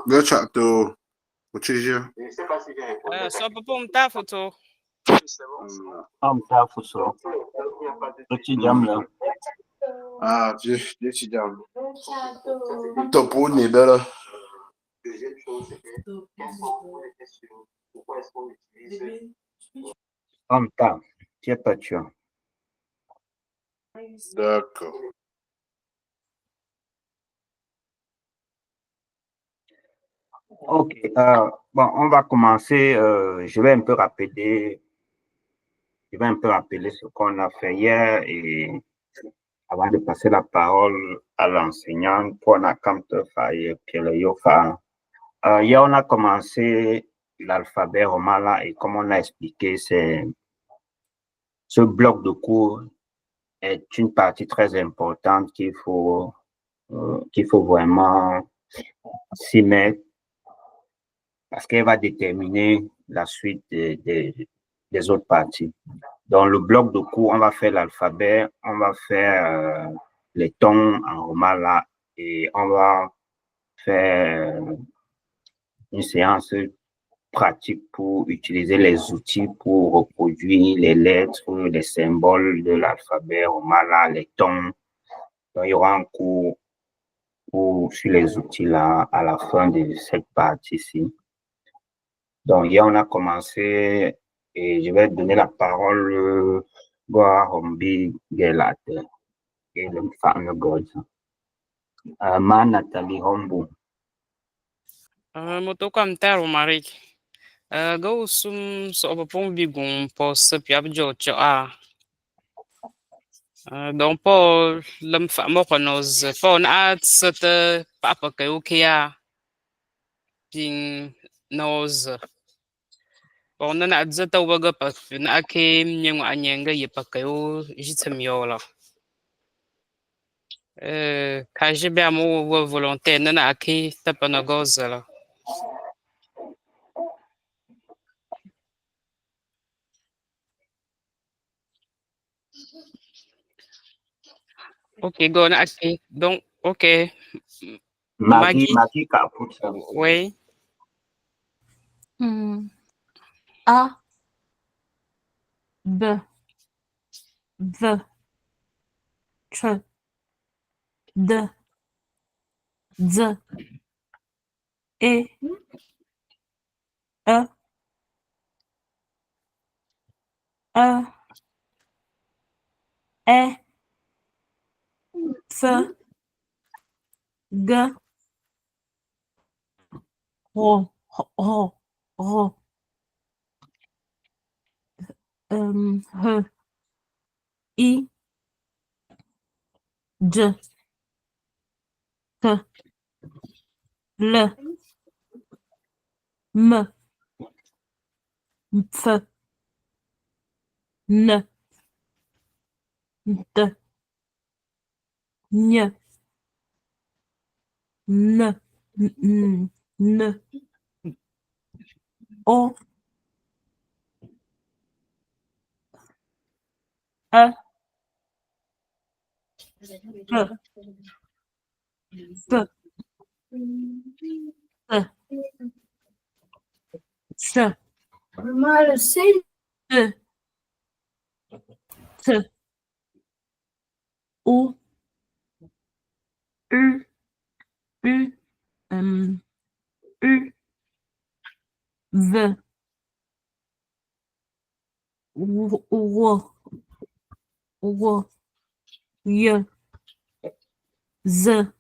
Go chat to which is you? Só para pôr tá foto. Tá fuso. Uchi jamla. Ah, just jam. Top one ni dara. Deuxième chose, c'est que quelles sont vos questions? Pourquoi est-ce qu'on utilise Tá. Tia Pacho. D'accord. Ok. Bon, on va commencer. Je vais un peu rappeler ce qu'on a fait hier et avant de passer la parole à l'enseignant, pour Nakamte Faye Pierre Yofa. Hier, on a commencé l'alphabet romala et comme on a expliqué, ce bloc de cours est une partie très importante qu'il faut vraiment s'y mettre parce qu'elle va déterminer la suite des autres parties. Dans le bloc de cours, on va faire l'alphabet, on va faire les tons en romala et on va faire une séance pratique pour utiliser les outils pour reproduire les lettres, les symboles de l'alphabet romala, les tons. Donc, il y aura un cours sur les outils-là à la fin de cette partie-ci. Donc, hier, on a commencé et je vais donner la parole à Rombi Gelate et le fameux God. Ma Nathalie Rombo. Motoka mtaro Marik. Go sum so pa pong bigong po sa piab jo cho a. Donc po lam fa mo konoz po na at sa te papa kayo kaya ping noz. Po na at sa tawaga pa na akim nyang anyanga yipa kayo jitsam yola. Quand j'ai bien mon volonté, nana aki tapanagoza là. Ok, go na aki. Donc, ok. Maggie Kaput. Oui. A, B, V, Ch, D, Z, E, E, F, G, R, H, I, J, K, L, M, F, N, D, N, N, O, E, P, Ch, T, U, U, V, W, Y, Z,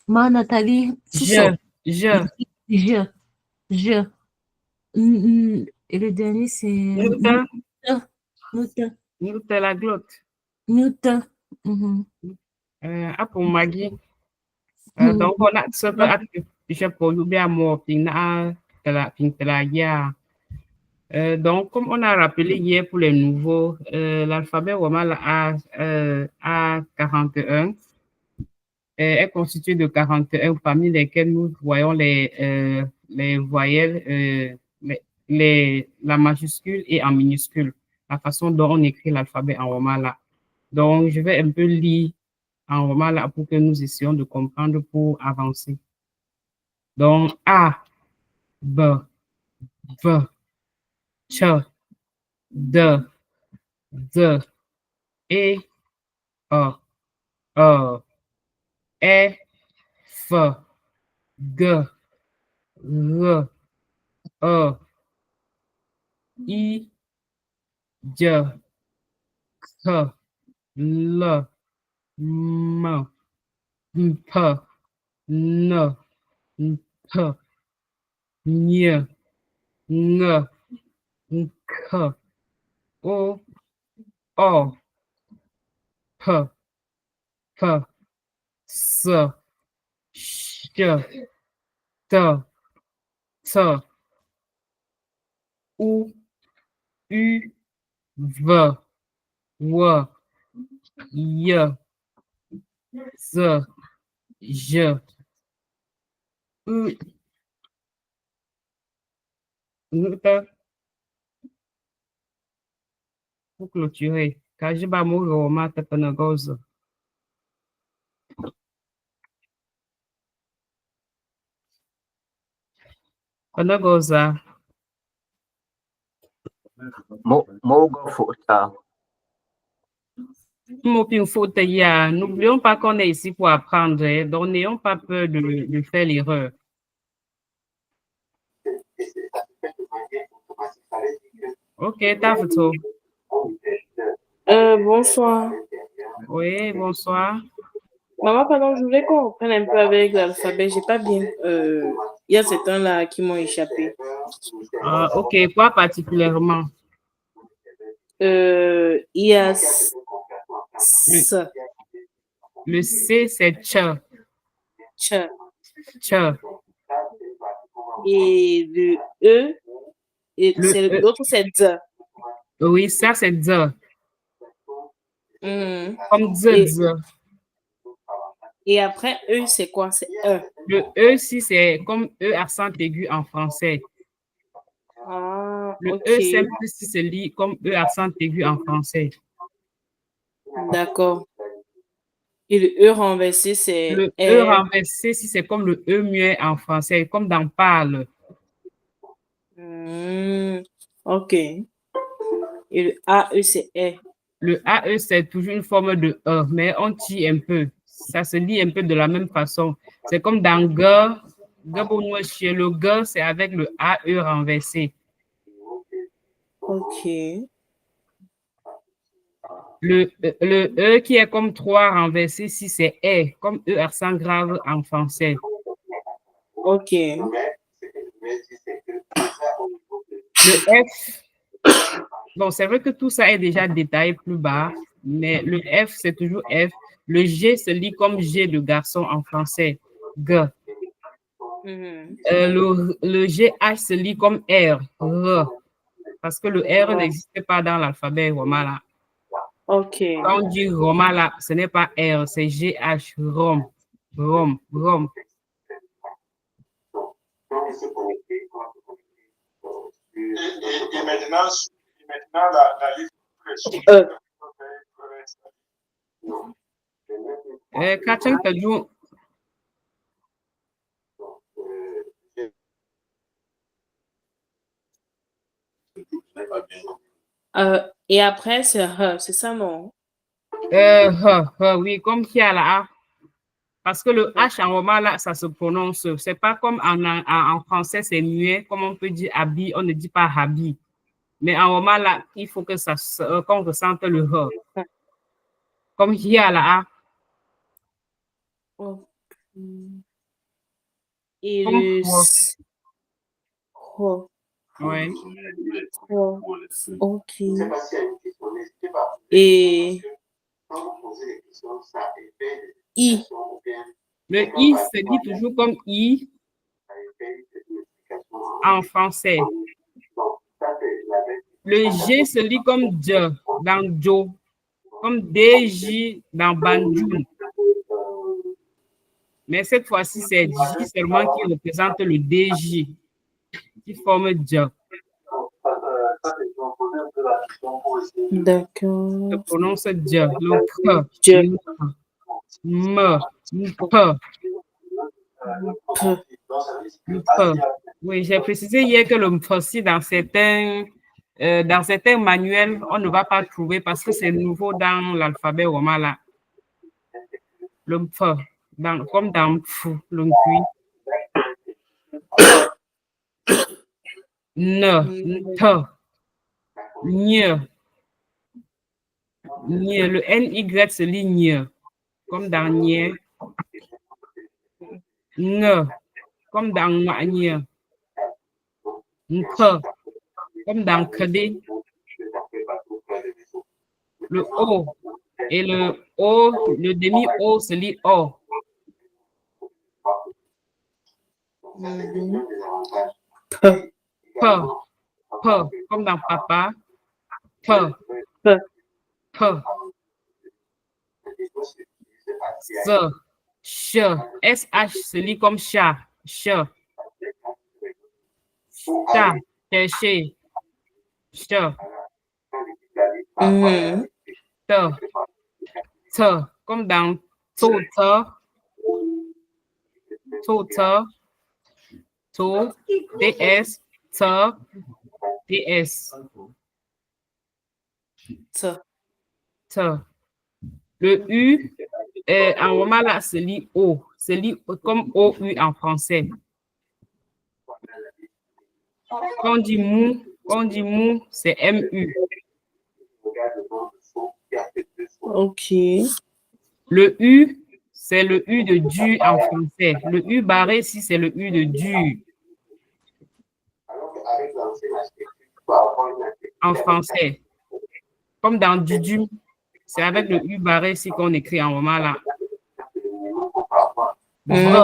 Ma Nathalie, Je. Et le dernier, c'est Newton la glotte. Newton. Pour Maggie. Donc, on a ce que je peux bien moi, ping la ya. Donc, comme on a rappelé hier pour les nouveaux, l'alphabet roman A 41 est constitué de 41 parmi lesquels nous voyons les voyelles, la majuscule et en minuscule, la façon dont on écrit l'alphabet en roman là. Donc, je vais un peu lire en roman là pour que nous essayons de comprendre pour avancer. Donc, A, B, V, Ch, D, D, E, A, E, F, G, R, E, I, J, K, L, M, P, N, P, N, N, K, O, O, P, P, S, Š, T, T, U, U, V, W, Y, Z, J, U, pour clôturer. Quand je vais mourir au matin, Panagoza. Mogo Fota. N'oublions pas qu'on est ici pour apprendre, hein, donc n'ayons pas peur de faire l'erreur. Ok, t'as photo. Bonsoir. Oui, bonsoir. Maman, pardon, je voulais qu'on reprenne un peu avec l'alphabet. J'ai pas bien. Il y a certains là qui m'ont échappé. Ok, quoi particulièrement? Il y a S. Le C, c'est Ch. Ch. Ch. Et le E, et Le E. l'autre c'est D. Oui, ça, c'est D. Comme D, D. Et après E, c'est quoi? C'est E. Le E, si c'est comme E accent aigu en français. Ah, Le ok. E simple, si c'est lit comme E accent aigu en français. D'accord. Et le E renversé, c'est Le E renversé, si c'est comme le E muet en français, comme dans parle. Ok. Et le AE, c'est E. Le AE, c'est toujours une forme de E, mais on tire un peu. Ça se lit un peu de la même façon. C'est comme dans G. Le G, c'est avec le AE renversé. Ok. Le E qui est comme 3 renversé, si c'est E, comme E accent grave en français. Ok. Le F, bon, c'est vrai que tout ça est déjà détaillé plus bas, mais le F, c'est toujours F. Le G se lit comme G de garçon en français, G. Le GH se lit comme R, R, parce que le R n'existait pas dans l'alphabet romain. Ok. Quand on dit romain, là, ce n'est pas R, c'est GH, Rom, Rom, Rom. Et maintenant, la liste Kacang Taju. Et après, c'est H, c'est ça, non? Oui, comme qui a la A. Parce que le H en roman, là, ça se prononce. C'est pas comme en français, c'est muet. Comme on peut dire habit, on ne dit pas habit. Mais en roman, là, il faut que qu'on ressente le H. Comme qui a la A. Et Comme le quoi. S. Ouais. Ok. Et I. Le I se dit toujours comme I en français. Le G se lit comme J dans Jo, comme DJ dans Banjul. Mais cette fois-ci, c'est J seulement qui représente le DJ, qui forme J. Je D'accord. prononce Dieu, le P, Dieu. M, P, le P. Oui, j'ai précisé hier que le P aussi dans certains manuels, on ne va pas trouver parce que c'est nouveau dans l'alphabet romain là. Le P, comme dans Pfou, le Q. N, T, N, le NY se lit N, comme dans Nier. N, comme dans Nier. K, comme dans Kd. Le O et le O, le demi-O se lit O. P. P, P, comme dans papa. P, P. P. S, ch, SH se lit comme chat. Chat. Chat, chercher. Chat. T, T, comme dans tout, TS, TS. T. T. Le U, en roman là, se lit O. Se lit comme OU en français. Quand on dit mou, c'est MU. Ok. Le U, c'est le U de du en français. Le U barré ici, c'est le U de du en français. Comme dans Dudu, c'est avec le U barré ici qu'on écrit en roman là.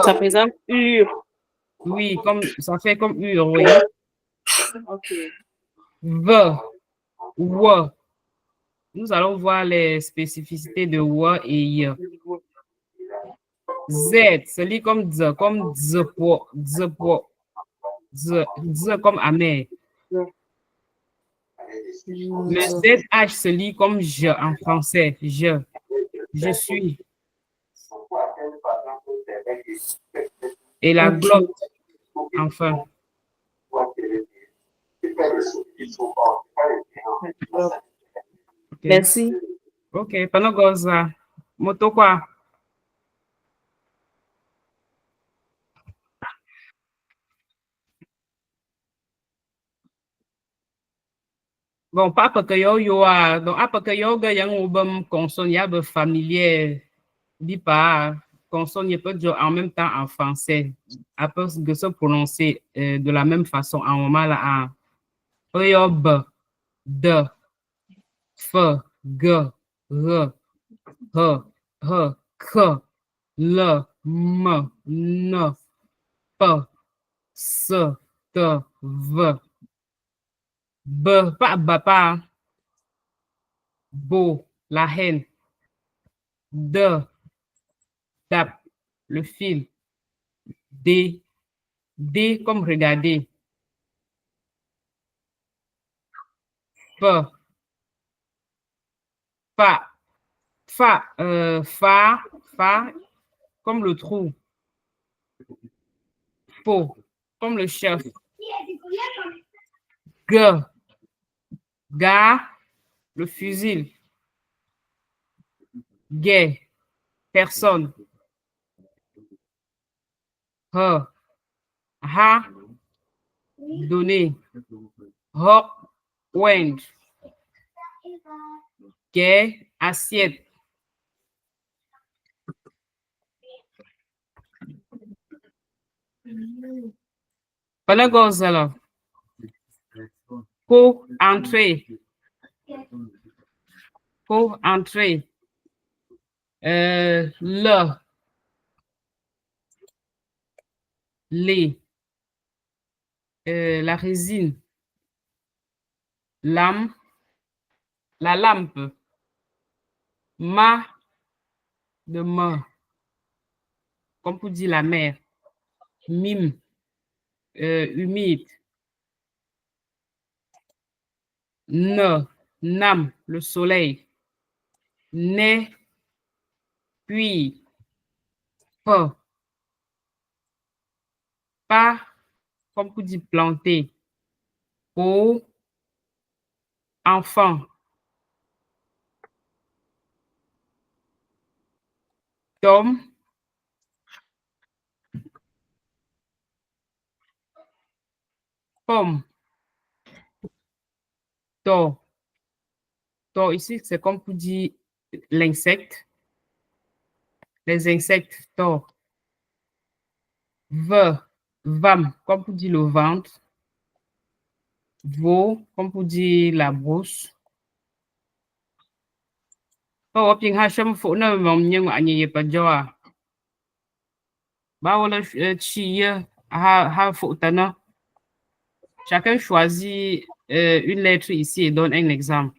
Ça présente U. Oui, comme ça fait comme U, oui. Ok. V, W. Nous allons voir les spécificités de W et Y. Z, se lit comme Z comme amer. Le ZH se lit comme je en français. Je suis. Et la glotte, enfin. Okay. Merci. Ok, panagoza. Moto quoi? Bon, papa que yo donc apa que yo ga yang ubam consonne ya be familier dit pas consonne peut dire en même temps en français après de se prononcer de la même façon en moment là en yo b d f g r h h k l m n p s t v b pas beau, la haine. Dap, le fil. D comme regarder. F, fa, comme le trou. Faux, comme le chef. Ga, le fusil. Gay, personne. Ha, donner. Ho, wind. Gay, assiette. Voilà, Gonzalo. Pour entrer. Pour entrer. Le. Les. La résine. Lame. La lampe. Ma. De ma. Comme pour dire la mer. Mime. Humide. ne, nam, le soleil, né, puis, pe, pas, comme pour dire planter, au, enfant, tom, pomme, to. To ici, c'est comme pour dire l'insecte, les insectes, to. V, vam, comme pour dire le ventre. Vo, comme pour dire la brousse. Oh, ping hasham fo na mom nyang anye pa joa. Ba wala chi ha fo tana. Chacun choisit une lettre ici et donne un exemple.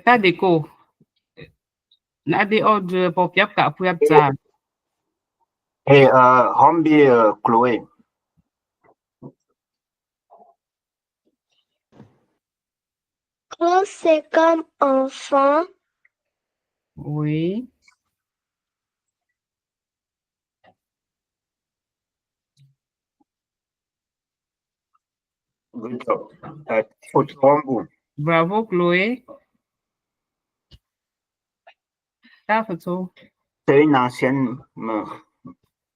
Ta déco. Na de ordre pour piap ka pour ça. Et Hombi Chloé. Claude, c'est comme enfant. Oui. Good job. Foot Hombu. Bravo, Chloé. Ta photo. C'est une ancienne meuf.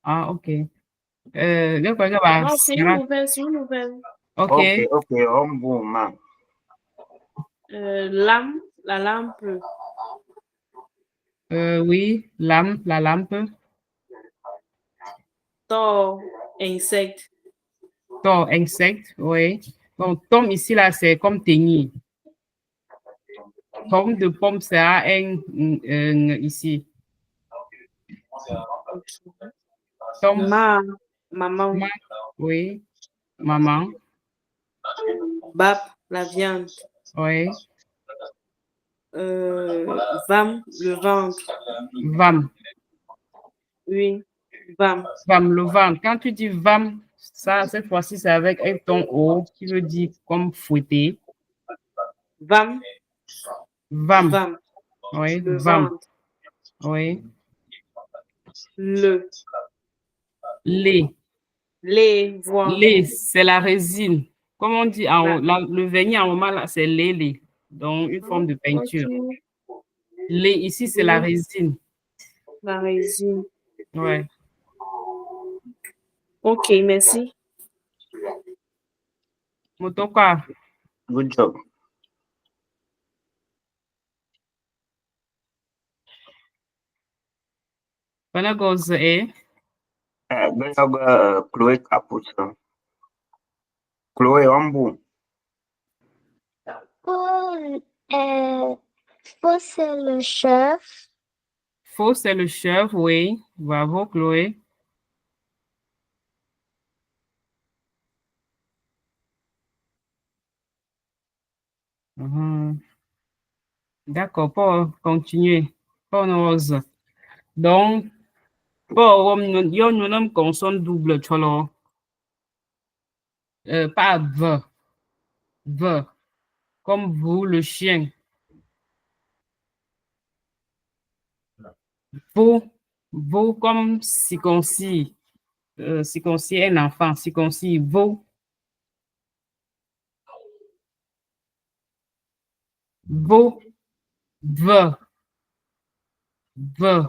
Ah, ok. Le quoi que va? Non, c'est une nouvelle, c'est une nouvelle. Ok. Ok, Hombu, ma. Lame, la lampe. Oui, lame, la lampe. Tort, insecte. Tom, insecte, oui. Donc, tom ici, là, c'est comme tenir. Tom de pomme, c'est un ici. Tom, Maman. oui. Maman, Bap, la viande. oui. Vam, le ventre. Vam, Oui, vam. vam, le ventre. Quand tu dis vam, ça, cette fois-ci, c'est avec un ton haut qui veut dire comme fouetter. Vam, Vam, vam. oui. Le Vam, ventre. oui. Le. Lait, Les voix. lait, c'est la résine. Comme on dit, le vernis en moment, là, c'est lait. Donc, une forme de peinture. Ok. Lait, ici, c'est la Oui. résine. La résine. Ouais. Ok, merci. Motoka. Good job. Panagoze e. Chloé Capuche. Chloé Hombu. Paul, Paul, c'est le chef. Faux, c'est le chef, oui. Bravo, Chloé. Mhm. D'accord, pour continuer. Pour nous. Donc, pour nous consonne double, cholo. Pas v. V. Comme vous, le chien. Vous. Vous, comme circoncis. Circoncis un enfant. Circoncis, vous. Vous. V. V.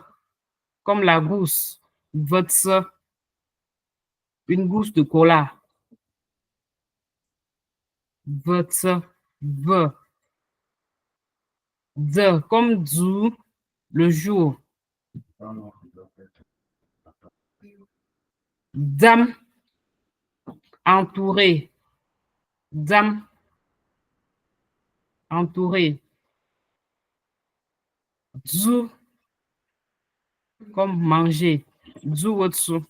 Comme la gousse. Votre. Une gousse de cola. Votre. V. De. Comme du. Le jour. Dame. Entouré. Dame. Entouré. Du. Comme manger. Du au-dessous.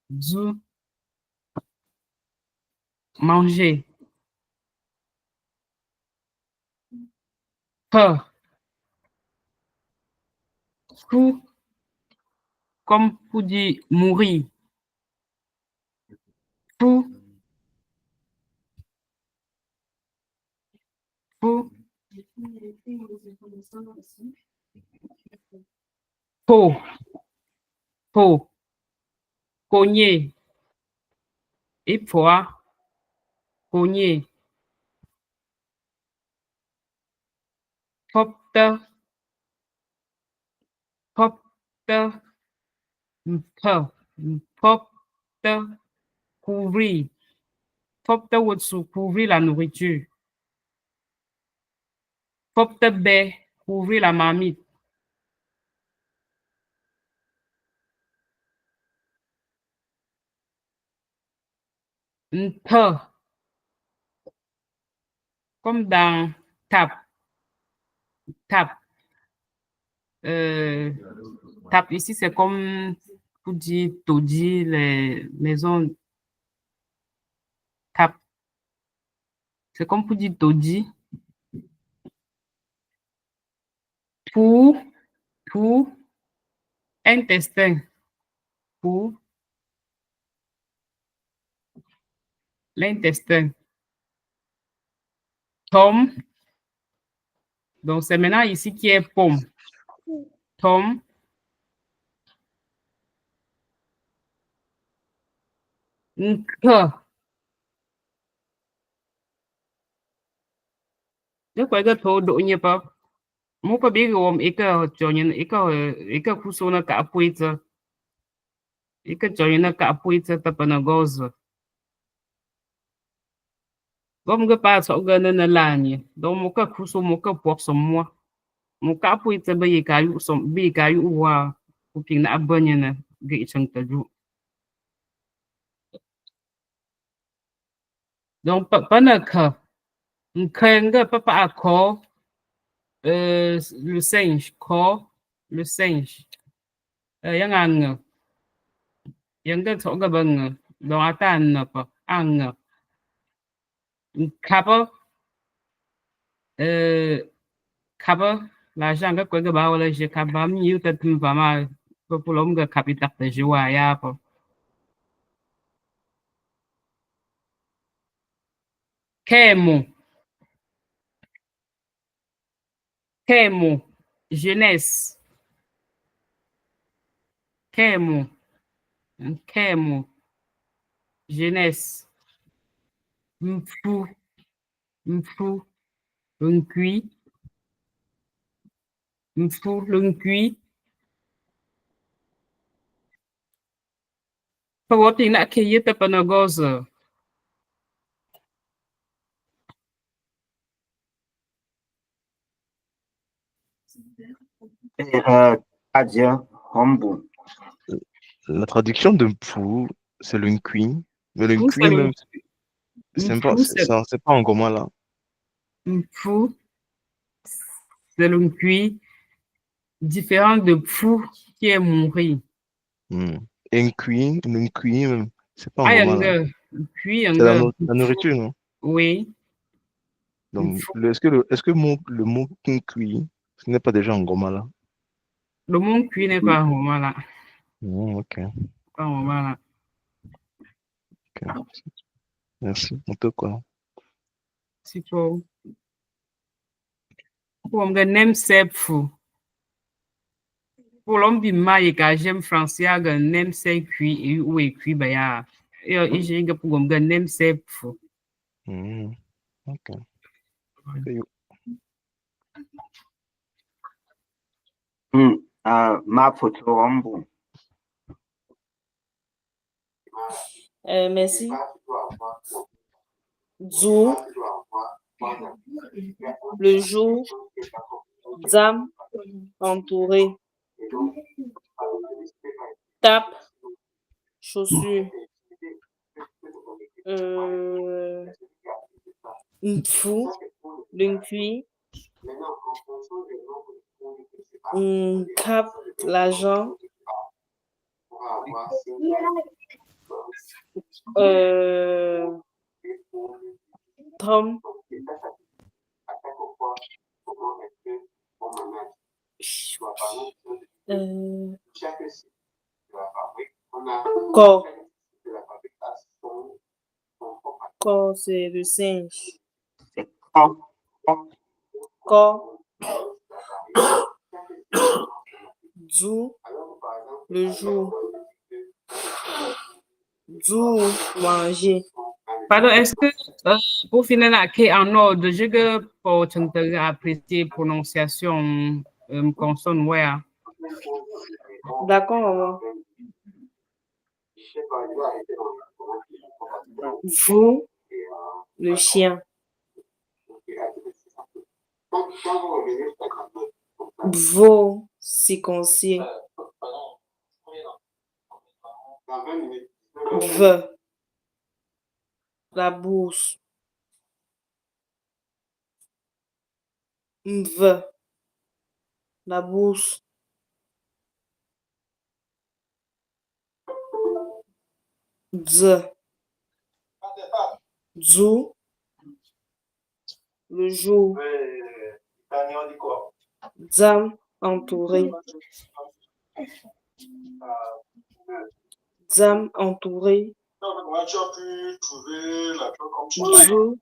Du. manger. Peur. Fou, comme pour dire mourir. Fou. Fou. Faux. Faux. Cogner. Et poids. Cogner. Porte. Porte. Peur. Porte. Couvrir. Porte au-dessous. Couvrir la nourriture. Porte baie. Couvrir la marmite. Peur. Comme dans tape. Tape. Tape ici, c'est comme pour dire taudis, les maisons. Tape. C'est comme pour dire taudis. Pour intestin. Pour l'intestin. Pomme. Donc, c'est maintenant ici qui est pomme. Pomme. Cœur. Je crois que tout độ như pas. Moi, pas biết gồm ý cái cho nên ý cái khu số nó cả bụi chứ. Ý cái cho nên nó cả bụi chứ tập nó gozo. Gồm cái ba số cái nó là nhỉ. Donc một cái khu số một cái bọc số mua. Một cái bụi chứ bây giờ cái hoa của mình đã bận nhỉ nè. Cái chẳng tự dụ. Donc pas là que que papa corps le singe corps le singe yang ang yang cái chỗ cái bằng đó ta napa ang cover cover l'argent cái bảo là je cover mieux que tu vas mal pour l'homme que capital de joie ya pas Kemo jeunesse Kemo jeunesse mfou un cuit mfou le cuit pas tin nak kaya ta panagoza Adja Hombu. La traduction de Mpou, c'est le Nkui. Mais le Mfou, Nkui, même, Mfou, c'est pas en Goma là. Mfou, c'est le cuit différent de Pfou qui est mourir. Et Nkui, le Nkui, même, c'est pas en Ah, Goma là. cuit, C'est la nourriture, non? Oui. Donc, est-ce que le mot Nkui, ce n'est pas déjà en Goma là? Le mot cuit n'est pas en Goma là. Ok. Pas en Goma là. Ok. Merci. On peut quoi? C'est pour me nem c'est fou. Pour l'homme du maïs, quand j'aime français, je nem c'est cuit ou cuit baya. Et j'ai que pour me nem c'est fou. Ok. Ma photo Hombu. Merci. Zou, le jour, Zam, entouré. Tape, chaussure. Mfou, l'uncui. Cap, l'argent. Tom. Corps. Corps, c'est le singe. C'est corps. Corps. Zou, le jour. Zou, manger. Pardon, est-ce que pour finir là, qui est en ordre, je veux pour apprécier prononciation consonne, ouais. D'accord, maman. Vous, le chien. Vos, circoncis. V, la bourse. V, la bourse. Z, zou, le jour. Zam, entouré. Zam, entouré. Comment tu as pu trouver la chose comme ça? Zou,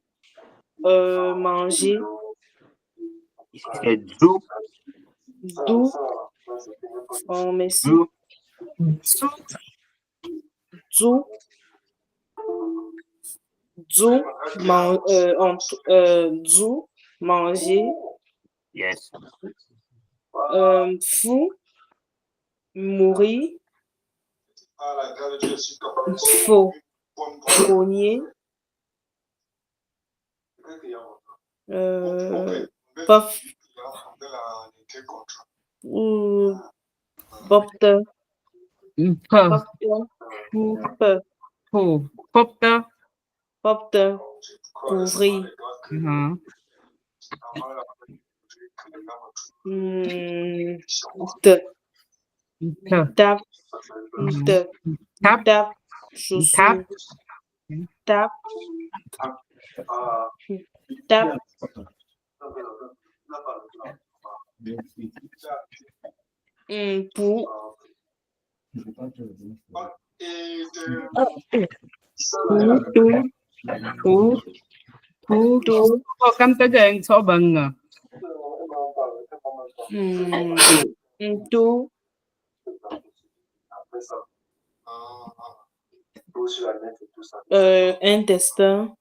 manger. C'est zou. Dou, oh, merci. Zou. Zou, zou, zou, manger. Yes. Fou, mourir. Ah, la garde de Dieu, Faux, grogner. Pop, popte, Popte. popte, couvrir. Te, tap, te, tap, chaussure, tap, tap, pour, Tout. Comme tu as so bang. tout, intestin,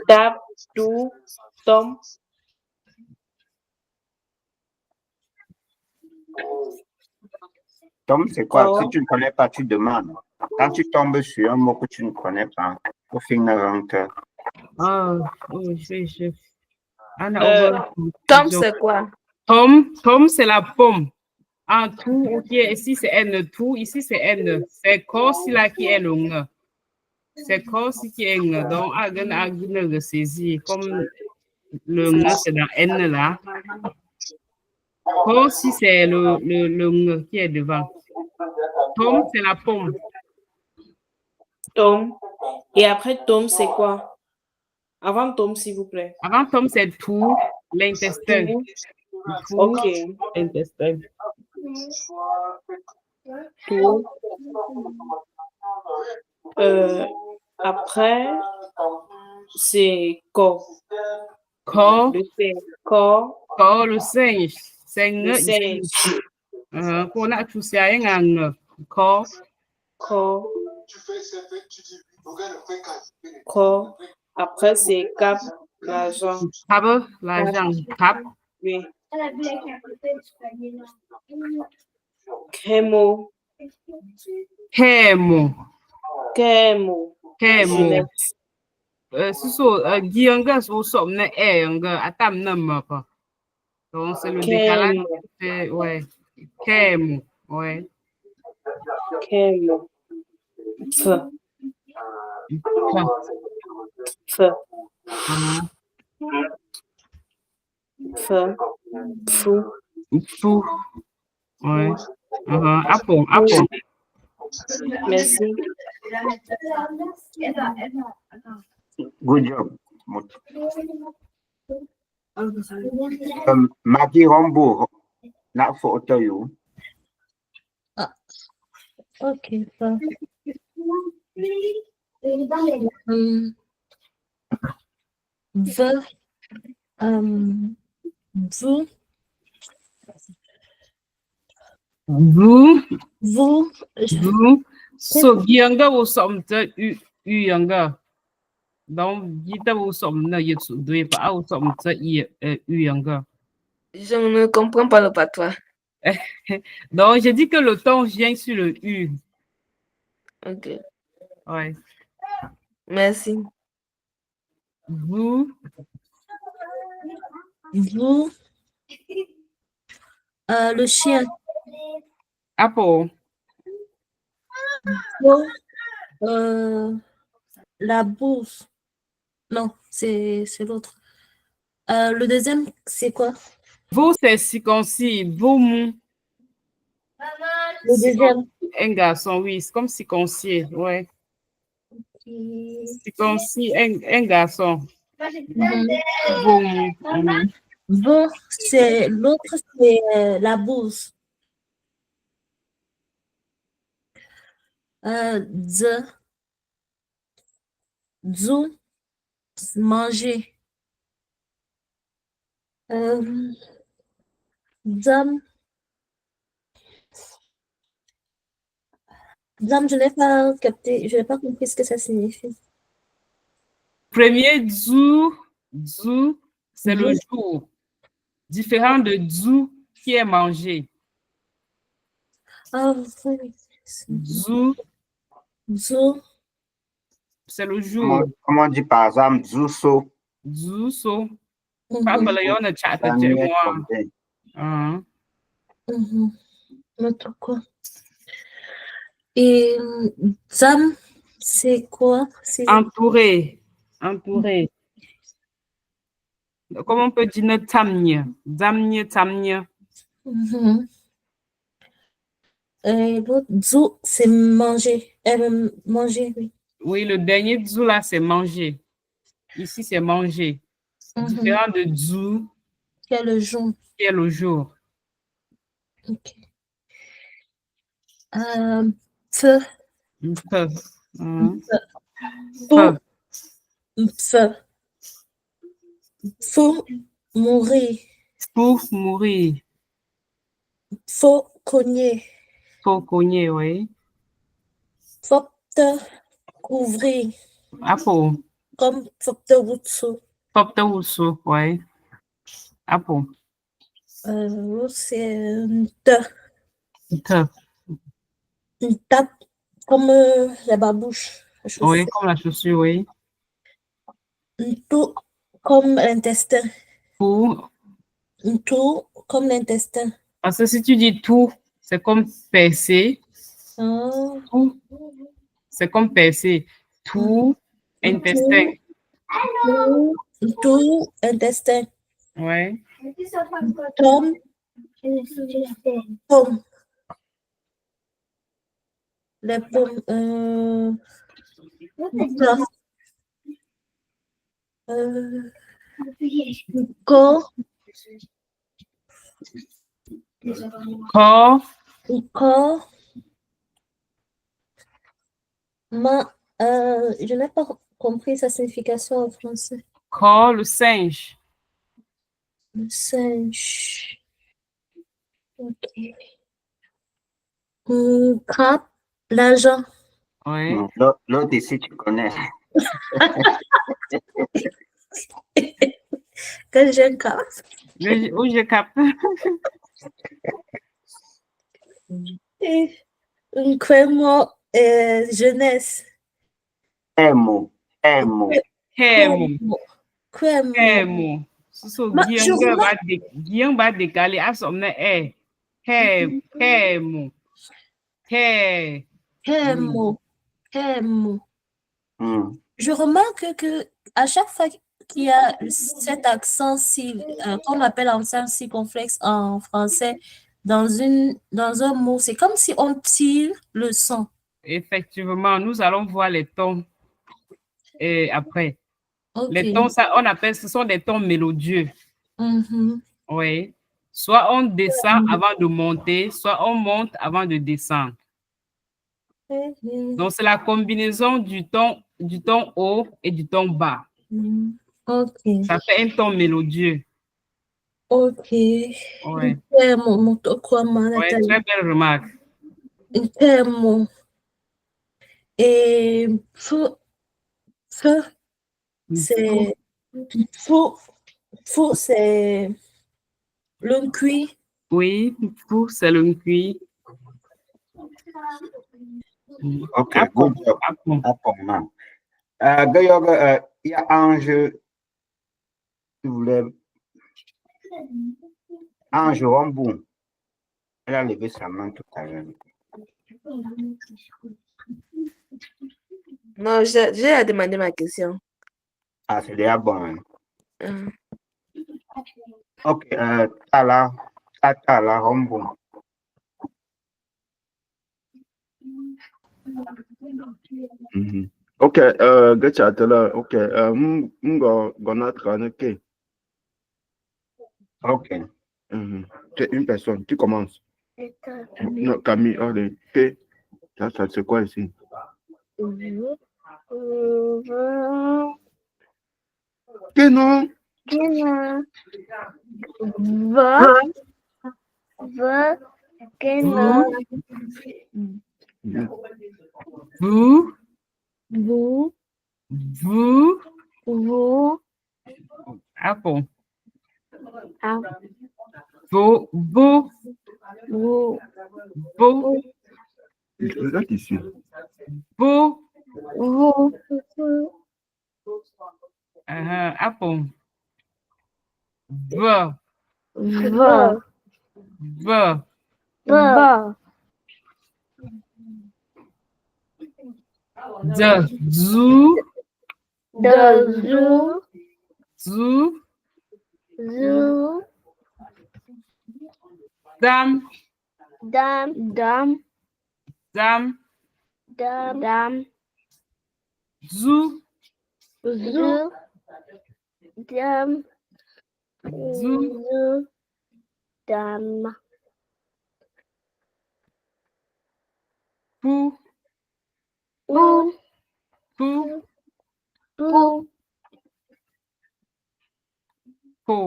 tap, tout, tom, Tom, c'est quoi? Oh. Si tu ne connais pas, tu demandes. Quand tu tombes sur un mot que tu ne connais pas, au final, Ah, je. Tom, c'est quoi? Tom, c'est la pomme. En tout, ok, ici c'est N, tout, ici c'est N. C'est corps si là qui est le N. C'est corps si qui est N. Donc, le saisir. Comme le N, c'est dans N là. Corps si c'est le N qui est devant. Tom, c'est la pomme. tom. Et après tom, c'est quoi? Avant tom, s'il vous plaît. Avant Tom, c'est tout, l'intestin. Tout, Ok. intestin. Tout. Après, c'est corps. Corps, Le singe. Corps. corps, le singe. Singe. Le singe. Qu'on a tout ça, un corps. Corps. Tu fais, tu dis, regarde, fais Corps. Après, c'est cap, l'argent. Cap, l'argent. Cap. Oui. Kémo. Kémo. Kémo. Kémo. Guillaume, au sommet, atam nama pas. Donc, c'est le décalage. Ouais. Kémo. Ouais. Kémo. F. F. F. Fou. Fou. Ouais. Apple. Merci. Good job. Maggie Rombo, not for you. Ok. Ça. Vous, Vous, so younger will something you younger. Donc, gita will something you to do it, but I will something you younger. Je ne comprends pas le patois. Donc, j'ai dit que le temps vient sur le U. Ok. Ouais. Merci. Vous, le chien. Apple. Vous, la bourse. Non, c'est l'autre. Le deuxième, c'est quoi? Vous, c'est circoncis. Vous, mou. Le deuxième. Un garçon, oui, c'est comme circoncis, ouais. Circoncis, un garçon. Vous, mou. Vous, c'est l'autre, c'est la bourse. Zou, manger. Dame, je n'ai pas capté, je n'ai pas compris ce que ça signifie. Premier zou, c'est le jour. Différent de zou qui est mangé. Ah, oui. Zou, c'est le jour. Comment on dit par exemple, Zuso? Zou, so. Pas que le yon a chaté chez moi. Notre quoi? Et Zam, c'est quoi? Entouré. Comment on peut dire notre tamnia? Tamnia. Et l'autre, zou, c'est manger. Manger, oui. Oui, le dernier zou là, c'est manger. Ici, c'est manger. Différent de zou. Qui est le jour. Qui est le jour. Ok. Feu. Feu. Feu. Faut mourir. Pour mourir. Faut cogner. Faut cogner, oui. Faut te couvrir. Apple. Comme faut te routso. Faut te routso, oui. Apple. C'est te. Te. Une tape comme la babouche. Oui, comme la chaussure, oui. Un tout comme l'intestin. Tout. Un tout comme l'intestin. Parce que si tu dis tout, c'est comme percer. Tout. C'est comme percer. Tout, intestin. Tout, intestin. Oui. Tom. Pomme. Les pommes. Corps. Corps. Je n'ai pas compris sa signification en français. Corps, le singe. Le singe. Ok. Crabe, l'argent. Oui. L'autre ici, tu connais. Que je capte. Oui, je capte. Un crémo jeunesse. Emo. So, Guillaume va décaler à son nez. Je remarque que à chaque fois qu'il y a cet accent qu'on appelle accent circonflexe en français dans un mot, c'est comme si on tire le son. Effectivement, nous allons voir les tons après. Ok. Les tons, ça, on appelle, ce sont des tons mélodieux. Oui. Soit on descend avant de monter, soit on monte avant de descendre. Donc, c'est la combinaison du ton haut et du ton bas. Ok. Ça fait un ton mélodieux. Ok. Oui. Ouais, Très belle remarque. Et fou, c'est fou, c'est le cuit. Oui, fou, c'est le cuit. Ok, good job. Apparemment. Gayoga, il y a Ange, si vous voulez. Ange Rambou. Elle a levé sa main tout à l'heure. Non, j'ai demandé ma question. Ah, c'est déjà bon. Hein? Ok, Tala Rambou. Ok, Gachatala, ok, gonna tranquille. Ok. C'est une personne, tu commences. Non, Camille, oh, T, ça c'est quoi ici? Que non? Vous. Apple. Vous. Là, ici. Vous. Apple. Va. Zou. Dame. Zou. Pou.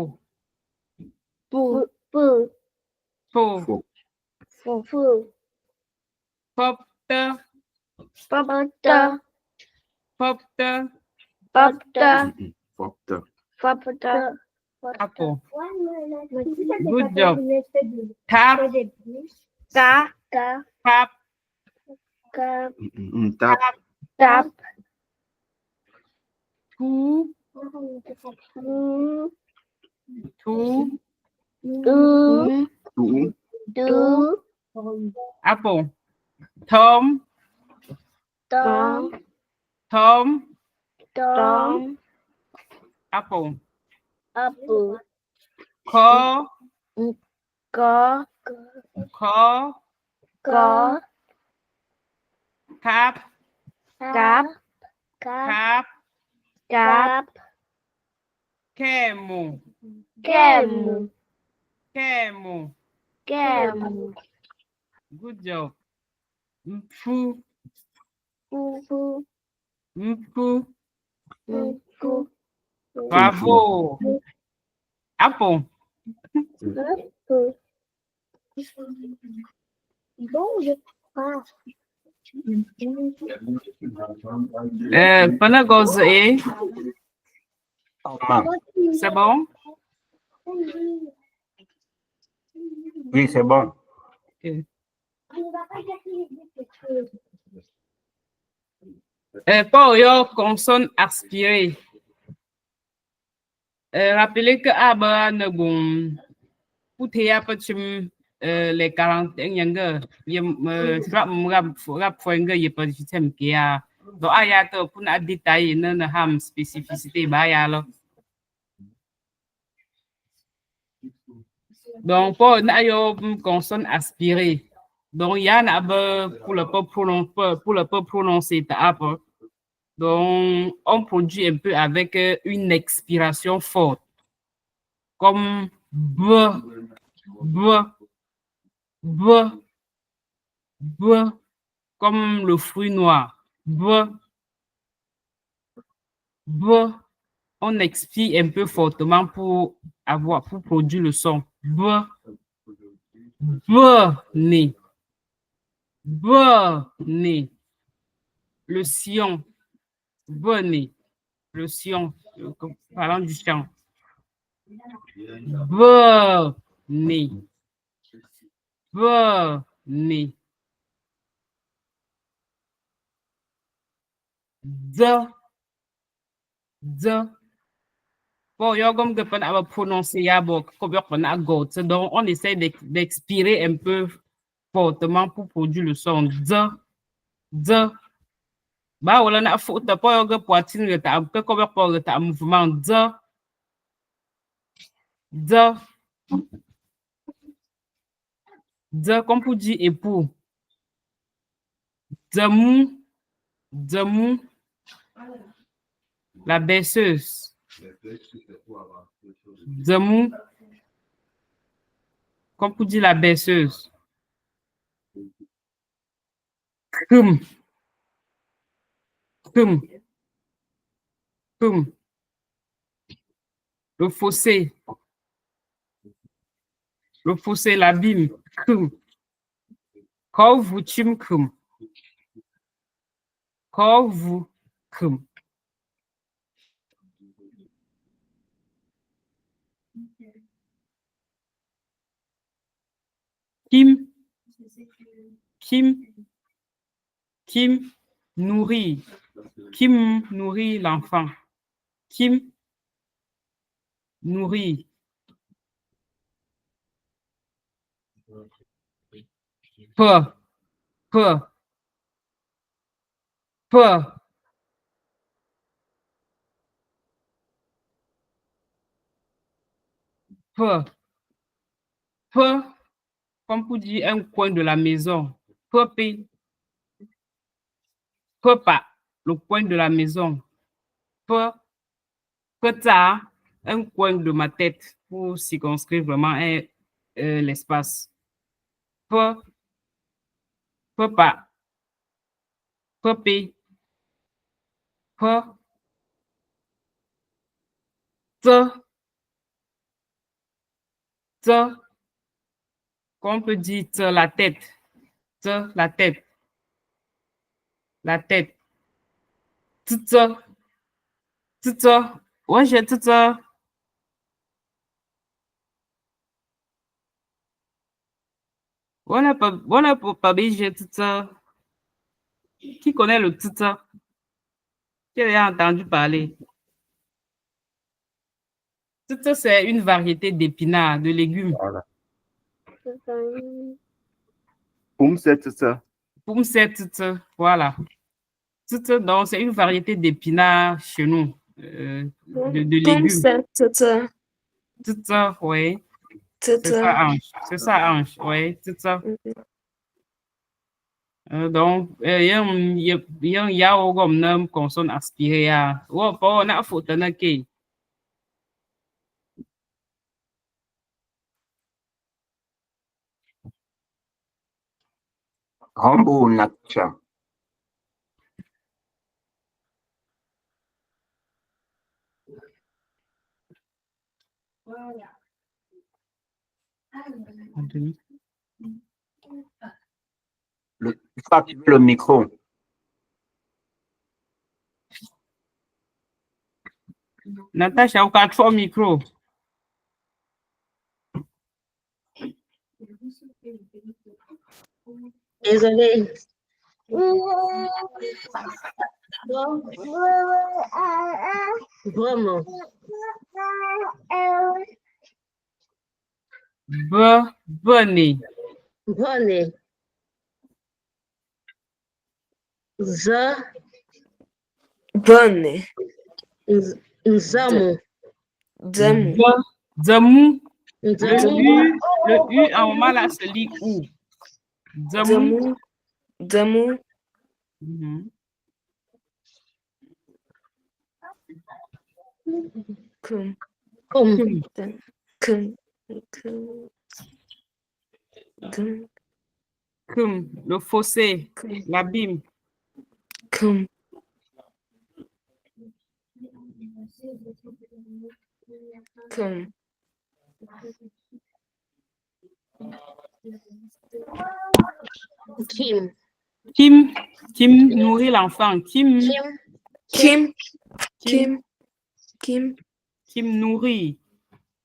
Popta. Apple. Good job. Tap. Tap. Tout. Apple. Tom. Apple. Call. Cap. Camel. Good job. Mfu. Bravo. Apple. Panagoze. C'est bon? Oui, c'est bon. Okay. Pour your consonne aspirée. Rappelez que Abba ne bon. Pour les 40 younger, rap foinga ye pas système qui a. Donc, ayato pour na détail non ham spécificité bayalo. Donc, pour na yo consonne aspirée. Donc, il y en a pour le peu prononcer. Donc, on produit un peu avec une expiration forte, comme b, comme le fruit noir. On expire un peu fortement pour produire le son. Né. Le sion. Né. Le sion. Parlant du chant. Né. Bon, comme que on prononcer donc on essaie d'expirer un peu fortement pour produire le son. Bah, on a faut pas que poitrine le ta que comme pour le ta mouvement comme pour dire époux. Djamou, la baisseuse. Djamou, comme pour dire la baisseuse. Kum. Le fossé. L'abîme. Kum. Korvu chimkum. Kim nourrit. Kim nourrit l'enfant. Kim nourrit. Peu. Comme pour dire un coin de la maison. Peu pas, le coin de la maison. Peu tard, un coin de ma tête pour circonscrire vraiment l'espace. Peu pas. Peu qu'on peut dire la tête. La tête. Ouais, j'ai on n'a pas besoin de ça. Qui connaît le tita? Qui a entendu parler? Tita, c'est une variété d'épinards, de légumes. Voilà. Poum, c'est tita. Voilà. Tita, donc, c'est une variété d'épinards chez nous, de légumes. Tita, oui. C'est ça, hanche. Oui, tita. Donc, il y a une consonne aspirée à. On a faute de qui? Rambo Nacha. Il faut activer le micro. Natacha, au 4 micro. Désolée. Vraiment. Bonnet. Nzamu. Le U, en moment là, se lit où? Demu. Demu. Mhm. Kum. Kum. Kum. Kum. Le fossé. L'abîme. Kum. Kum. Kim. Kim. Kim nourrit l'enfant. Kim. Kim. Kim. Kim. Kim nourrit.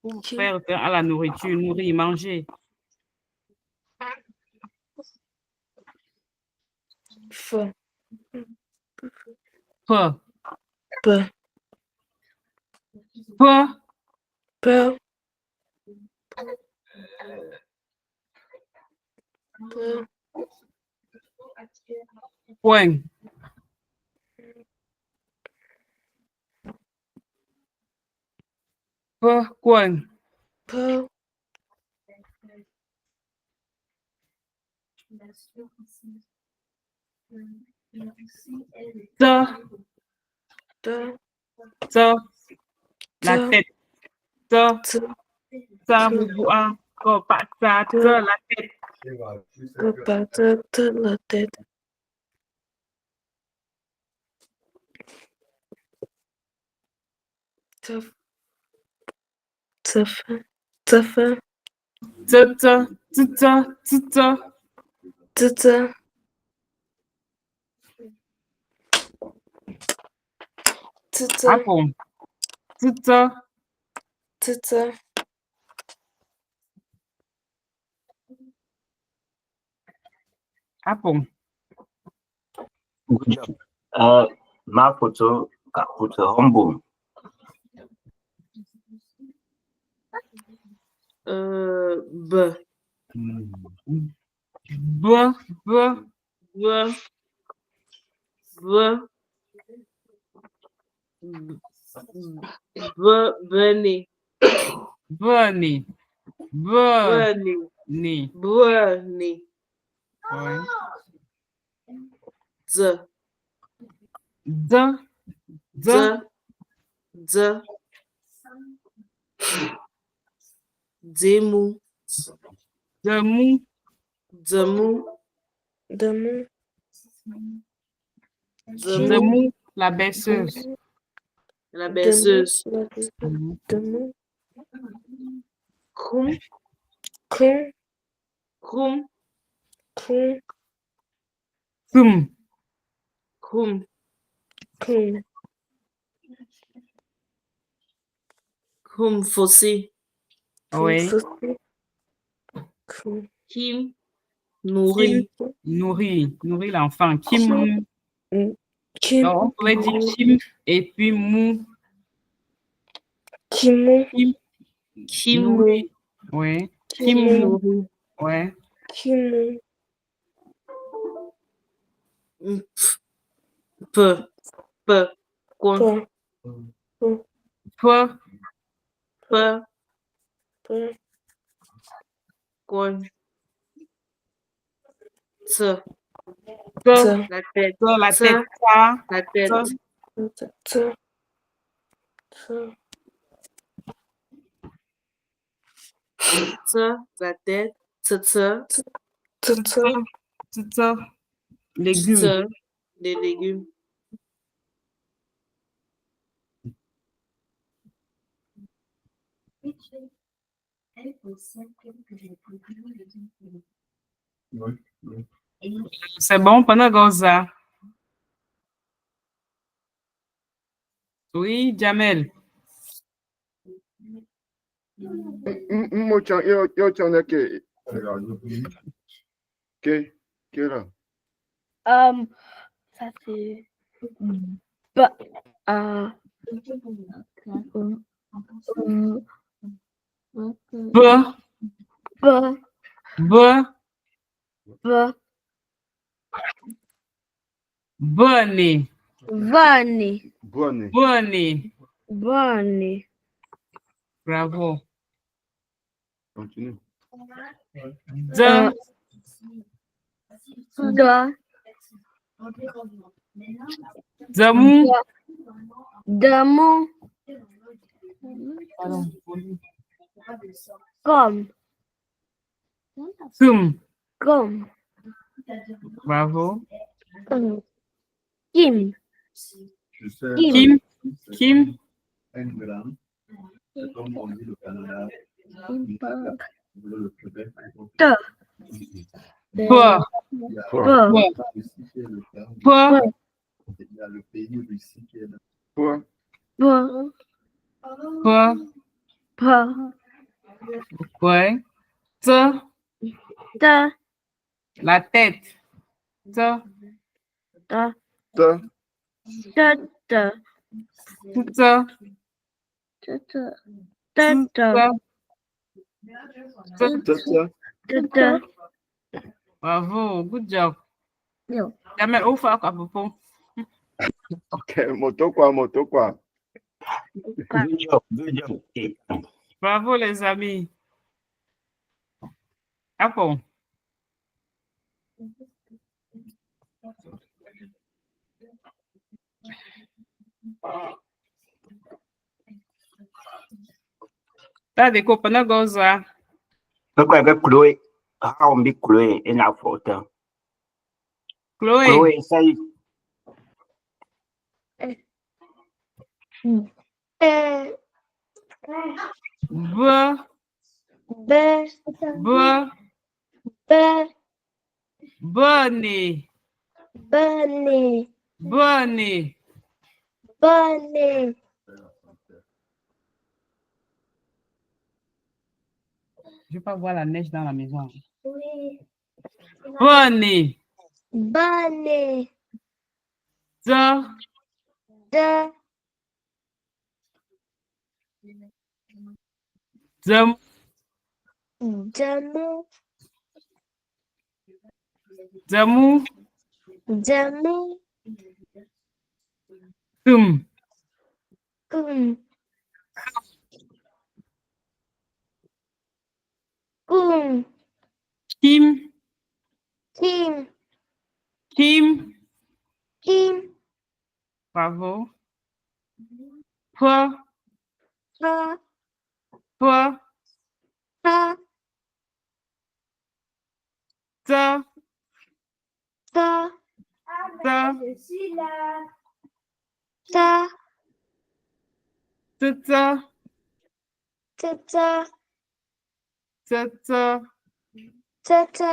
Pour faire à la nourriture, nourrir, manger. Fe. Pe. Pe. Pe. Pe. Pe. Point. Pe. Point. Pe. Te. Te. Te. La tête. Te. Te. Te. Bois. Pas ça. Te. La tête. Te. La tête. Te. Te. Te. Te. Te. Te. Te. Te. Te. Te. Te. Ah bon. Te. Te. Te. Ah bon. Good job. Ma photo, photo Homboom. B. B. B. B. B. Bunny. Bunny. Bunny. Bunny. Bunny. Ouais. D. D. D. D. Demu. Demu. Demu. Demu. Demu. La berceuse. La berceuse. Mhm. Demu. Kum. Kum. Kum. Kum. Kum. Kum. Kum. Kum fossé. Oui. Kum. Kim. Nourrit. Nourrit l'enfant. Kim. Kim. Alors, on pourrait dire Kim et puis Mou. Kim. Kim. Kim. Nourrit. Oui. Kim. Nourrit. Ouais. Kim. Peu. Peu. Quoi? Peu. Peu. Peu. Quoi? Te. Te. La tête. La tête. Ça. La tête. Te. Te. La tête. Te. Légumes. Te. Les légumes. C'est bon pendant Goza. Oui, Jamel. Mucho, yo tengo que era? Ça c'est Bunny. Bravo. Continue. De. Da. Zamu. Damu. Comme. Kum. Comme. Bravo. Kim. Je sais. Kim. Kim. Un gramme. C'est comme on dit le Canada. Le Québec. Te. Peu. Peu. Ici, qui est le terme. Peu. Il y a le pays Russie qui est là. Peu. Peu. Peu. Ouais. Te. Te. La tête. Te. Te. Te. Te. Te. Te. Te. Te. Te. Te. Bravo. Good job. Yo. Jamais au fa quoi pour. Ok, moto quoi. Good job, good job. Okay. Bravo les amis. Apple. T'as des copains goza. Pourquoi avec Chloé? Ah, on dit Chloé, et n'a pas. Chloé. Chloé, ça y est. B. B. B. B. Bonne. Bonne. Bonne. Bonne. Je vais pas voir la neige dans la maison. Oui. Bonne. Bonne. De. De. Demu. Demu. Demu. Demu. Kum. Kum. Kum. Kim. Kim. Kim. Kim. Bravo. Peu. Pa. Peu. Pa. Te. Ta. Te. Je suis là. Ta. Te. Te. Ta. Te. Te. Ta.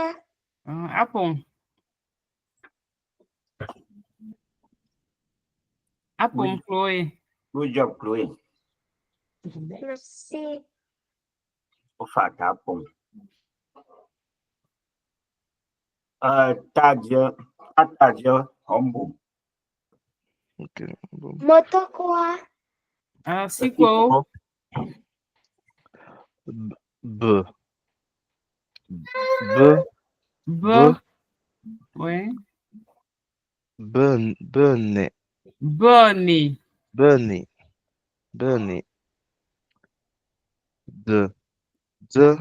Apple. Apple, Oui. Chloé. Good job, Chloé. Merci. Au fait, t'as bon. T'as dit, humble. Ok, bon. Moto quoi? C'est quoi? B. B. Oui. Bonne. Bonne. Bonne. De. De.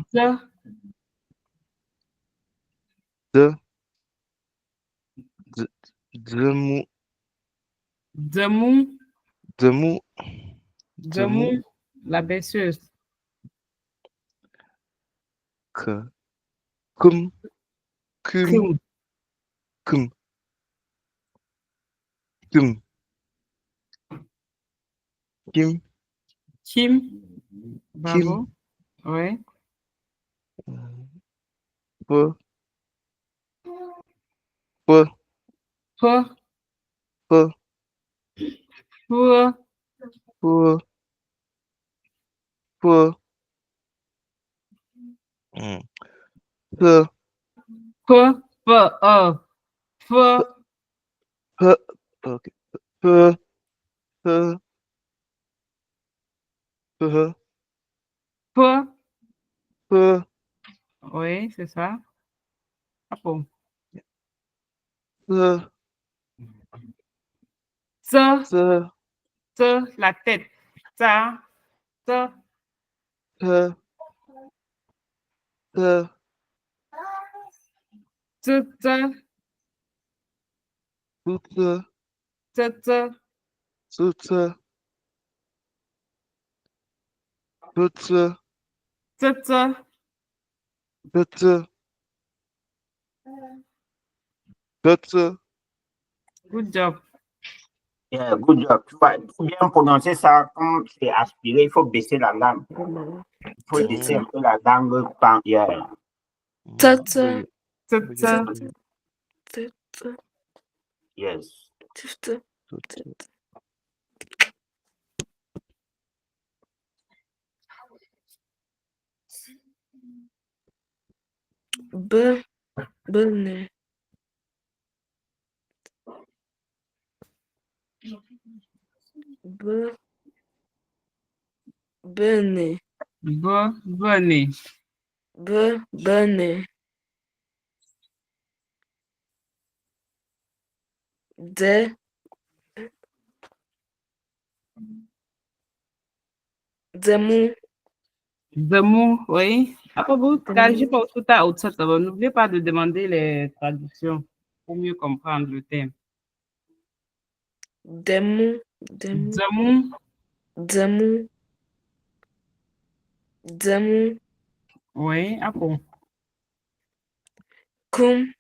Demu. Demu. Demu. Demu. La berceuse. Cum. Kum. Kim. Bravo. Oui. Peu. Peu. Peu. Peu. Peu. Peu. Peu. Peu. Peu. Ok. Peu. Peu. Peu. Peu. Peu. Oui, c'est ça. Apple. Peu. La tête. Ça. Te. Peu. Tete, Tute, tete, Tute, Tute, tete. Tute, Tute. Good job. Yeah, good job. Pour bien prononcer ça, comme c'est aspiré, il faut baisser la langue. Il faut baisser un peu la langue. Yeah. Tata, Tete, tata, Yes. tata. Bonnet. Bonnet. bonnet. Bonnet. Demu. Demu, oui. Après, vous, quand je pense tout à autre, n'oubliez pas de demander les traductions pour mieux comprendre le thème. Demu. Demu, oui. Après, Kum.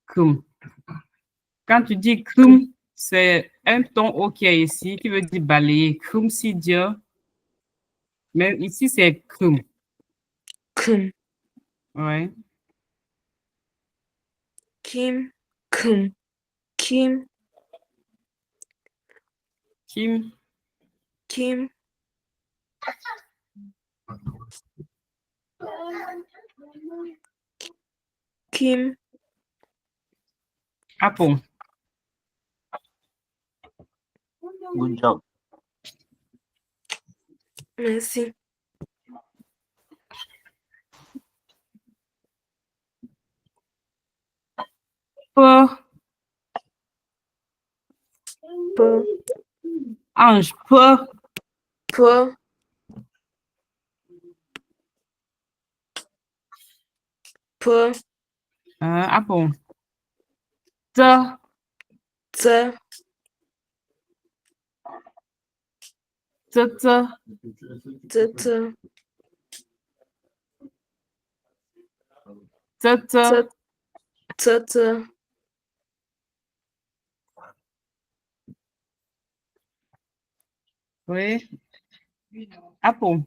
kum. Quand tu dis kum, c'est un ton O qui est ici, qui veut dire balayer. Kum, si Dieu. Mais ici, c'est kum. Oui. Kim. Après, Good job. Merci. peu. Ange, peu. Après, te. Oui. Après,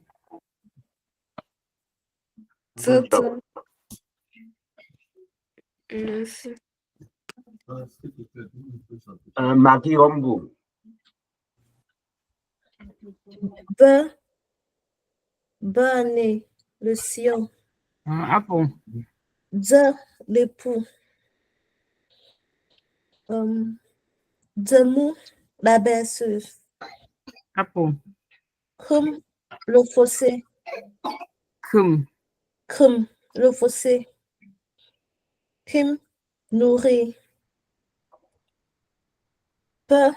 Good job. Merci. Maggie Rombo. Bonnet, le sillon. après, L'époux. Demu, la berceuse. après, Kum, le fossé. kum, Le fossé. Kim, nourri. Peu,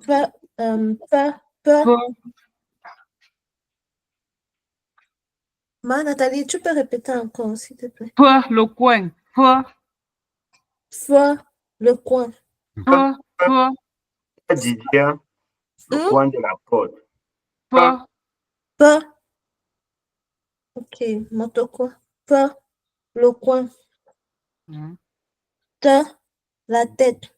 peu. Nathalie, tu peux répéter encore, s'il te plaît. Peu, le coin. Peu, Le coin. peu. Didier, le coin de la porte. Peu. Ok, Motoko. Le coin. La tête.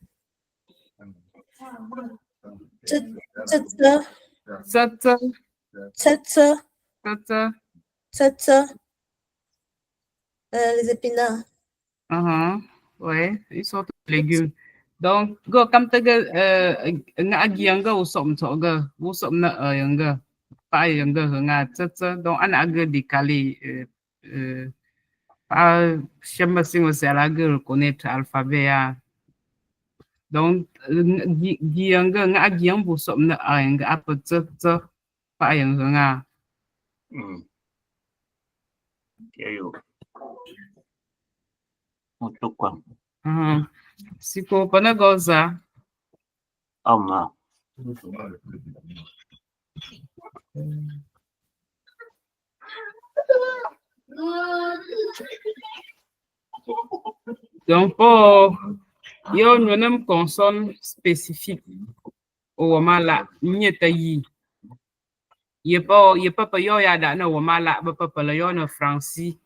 Les épinards. Oui, ils sont tous légumes. Donc, go comme tu nga gianga usom toga, usom na yanga, pa yanga nga tata, donc an aga décalé, pas chama singo c'est la gueule reconnaître alphabet ya. Donc, gianga nga giang usom na yanga apa tata, pa yanga nga. Muito quoi. Siko pana goza. Ama. Donc, il y a une consonne spécifique au Wamala, Nyetayi. Il n'y a pas de Wamala, il n'y a pas de Francis,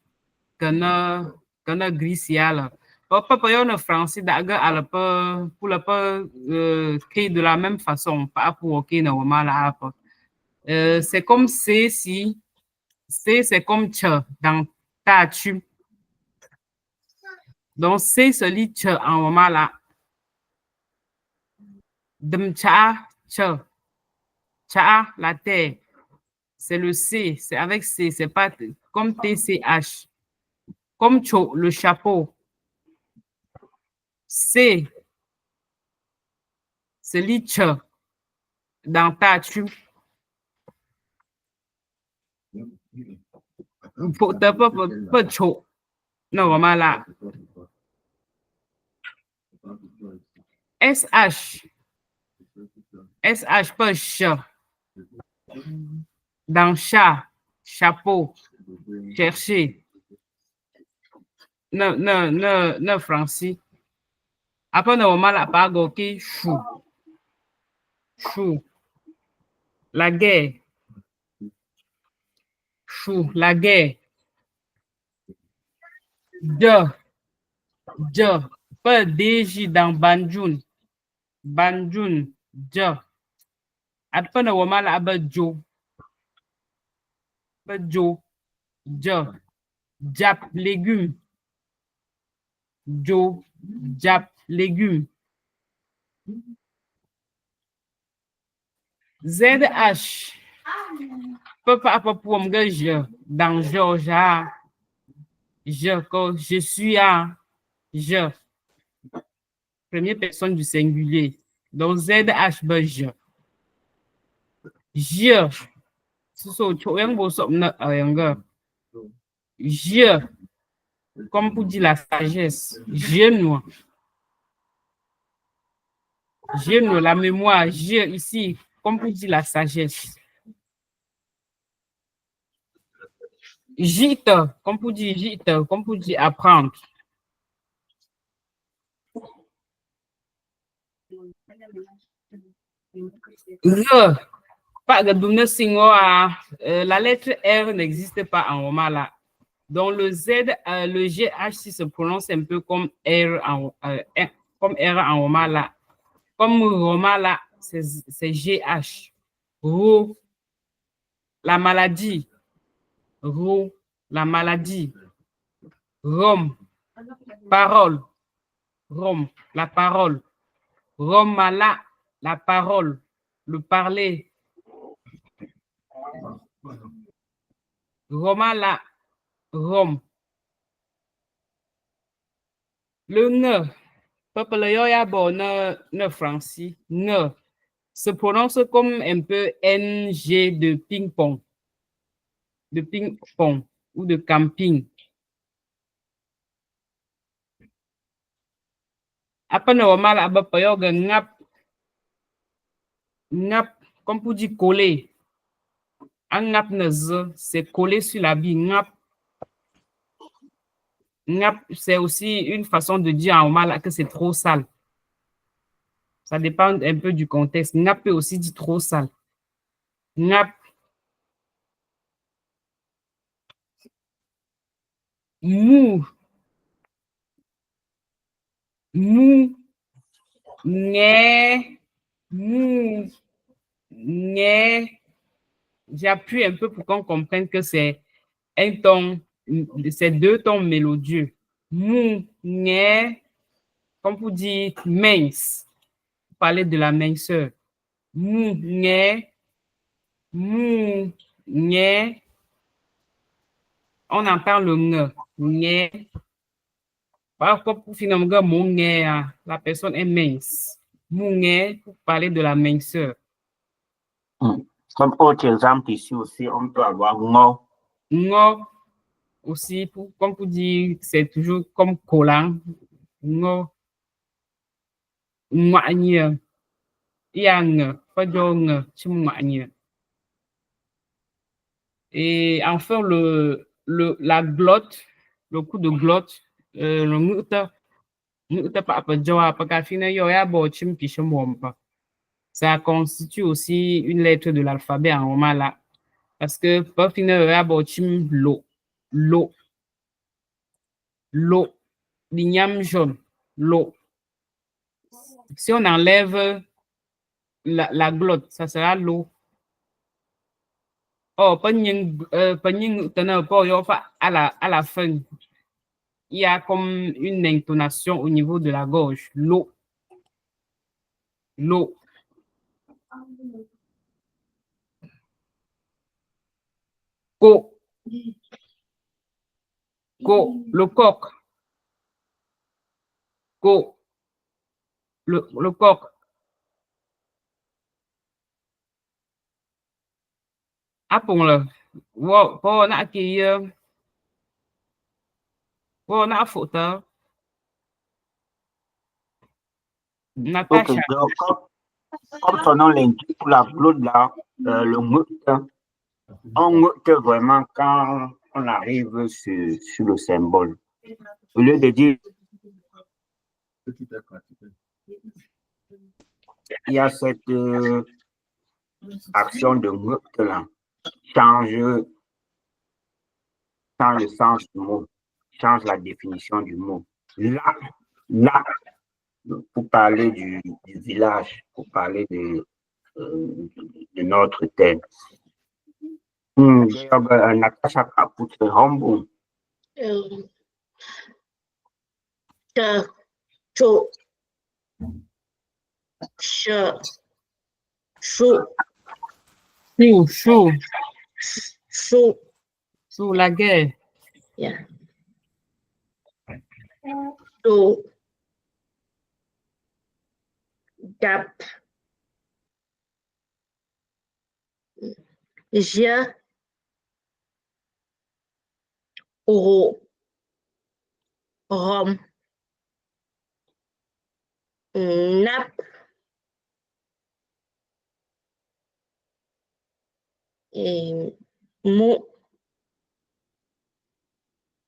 que na Grisiala. Pas de Francis, pour le pas créer de la même façon, pas pour OK, na Wamala. C'est comme C, si. C, c'est comme Tch dans ta tu. Donc, C se lit Tch en Wamala. Demcha, Tch. Cha, la terre. C'est le C, c'est avec C, c'est pas comme TCH. Comme Cho, le chapeau. C, c'est lit Tch dans ta tu. Pas Cho. Non, Wamala. SH. SH, pas chat. Dans chat, chapeau, chercher. Non, Francis. Après, normalement, la pas goké, chou. Chou. La guerre. Chou, la guerre. Ja. Pas DJ dans Banjun. Banjun, ja. Après, normalement, la ba jo. Pas jo. Ja. Jap, légumes. Jo, jap, légumes. ZH. Papa pour me je dans Georgia. Je suis à je. Première personne du singulier. Donc ZH ben je. Je. Je. Comme pour dire la sagesse. Je la mémoire. Je ici. Comme pour dire la sagesse. Gite, comme pour dire gite, comme pour dire apprendre. Pas de la lettre R n'existe pas en Wamala. Donc le Z, le GH se prononce un peu comme R en Wamala. Comme Wamala, c'est GH. Ro, la maladie. Ro, la maladie. Rome, parole. Rome, la parole. Romala, la parole. Le parler. Romala, Rome. Le ne, peuple yoya bon ne Francis, ne se prononce comme un peu NG de ping-pong. De ping-pong ou de camping. Après, normal, ngap, comme pour dire coller. Un ngap c'est coller sur la bille. Ngap, c'est aussi une façon de dire en mal que c'est trop sale. Ça dépend un peu du contexte. Ngap peut aussi dire trop sale. Ngap. Mou. Mou. Né. Mou. Né. J'appuie un peu pour qu'on comprenne que c'est un ton, c'est deux tons mélodieux. Mou. Né. Comme pour dire mince. Parler de la minceur. Mou. Né. Mou. Né. On entend le ne. Parfois, pour finalement, la personne est mince. Mouné, pour parler de la minceur. Comme autre exemple ici aussi, on peut avoir ngo. Ngo aussi, comme pour dire, c'est toujours comme collant. Ngo. Ngoanye. Yang. Pas de Et enfin, la glotte, le coup de glotte, le ça constitue aussi une lettre de l'alphabet en roman là. Parce que l'eau, l'igname jaune, l'eau. Si on enlève la glotte, ça sera l'eau. Oh, à la fin, il y a comme une intonation au niveau de la gorge. L'eau. L'eau. Co. Co. Le coq. Co. Le coq. Appelons-le. Wow, on a qui on a photo. Ok, Natacha. donc, comme son nom l'indique, pour la glotte là, le meute, on meute vraiment quand on arrive sur le symbole. Au lieu de dire, il y a cette action de meute là, change le sens du mot, change la définition du mot. Là, pour parler du village, pour parler de notre thème. Natacha Kaput Rambo. Chou. Chou. Chou. Sous la guerre. Yeah. Chou. Gap. Je. Ro. Rom. Nap. Et mot.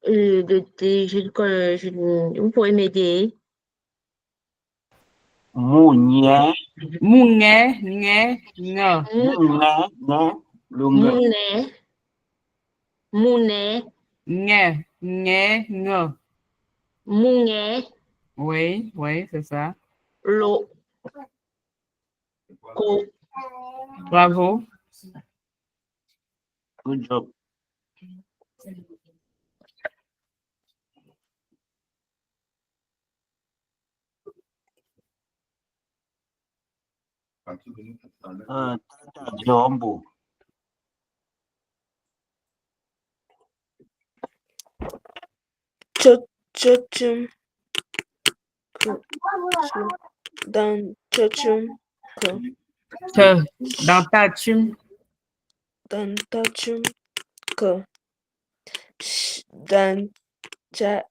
Vous pouvez m'aider? Mounier. Mounier, nye, nye. Mounet. Mounet. Nye, nye, nye. Mounet. Oui, c'est ça. L'eau. Co. Bravo. Good job. Jombo. Chum. Dans chum. Dans ta chum. Dans ta chum. Dans cha.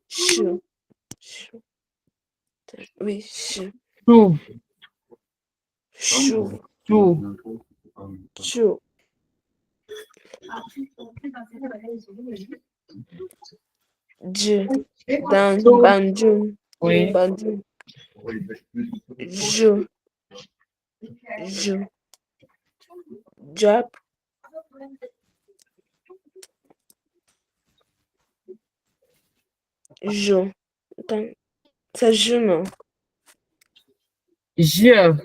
Chou. Oui, chou. Chou. Chou. Dieu. Dans banjou. Oui. Banjou. Jou. Job. Jou. Ça joue, non? Je.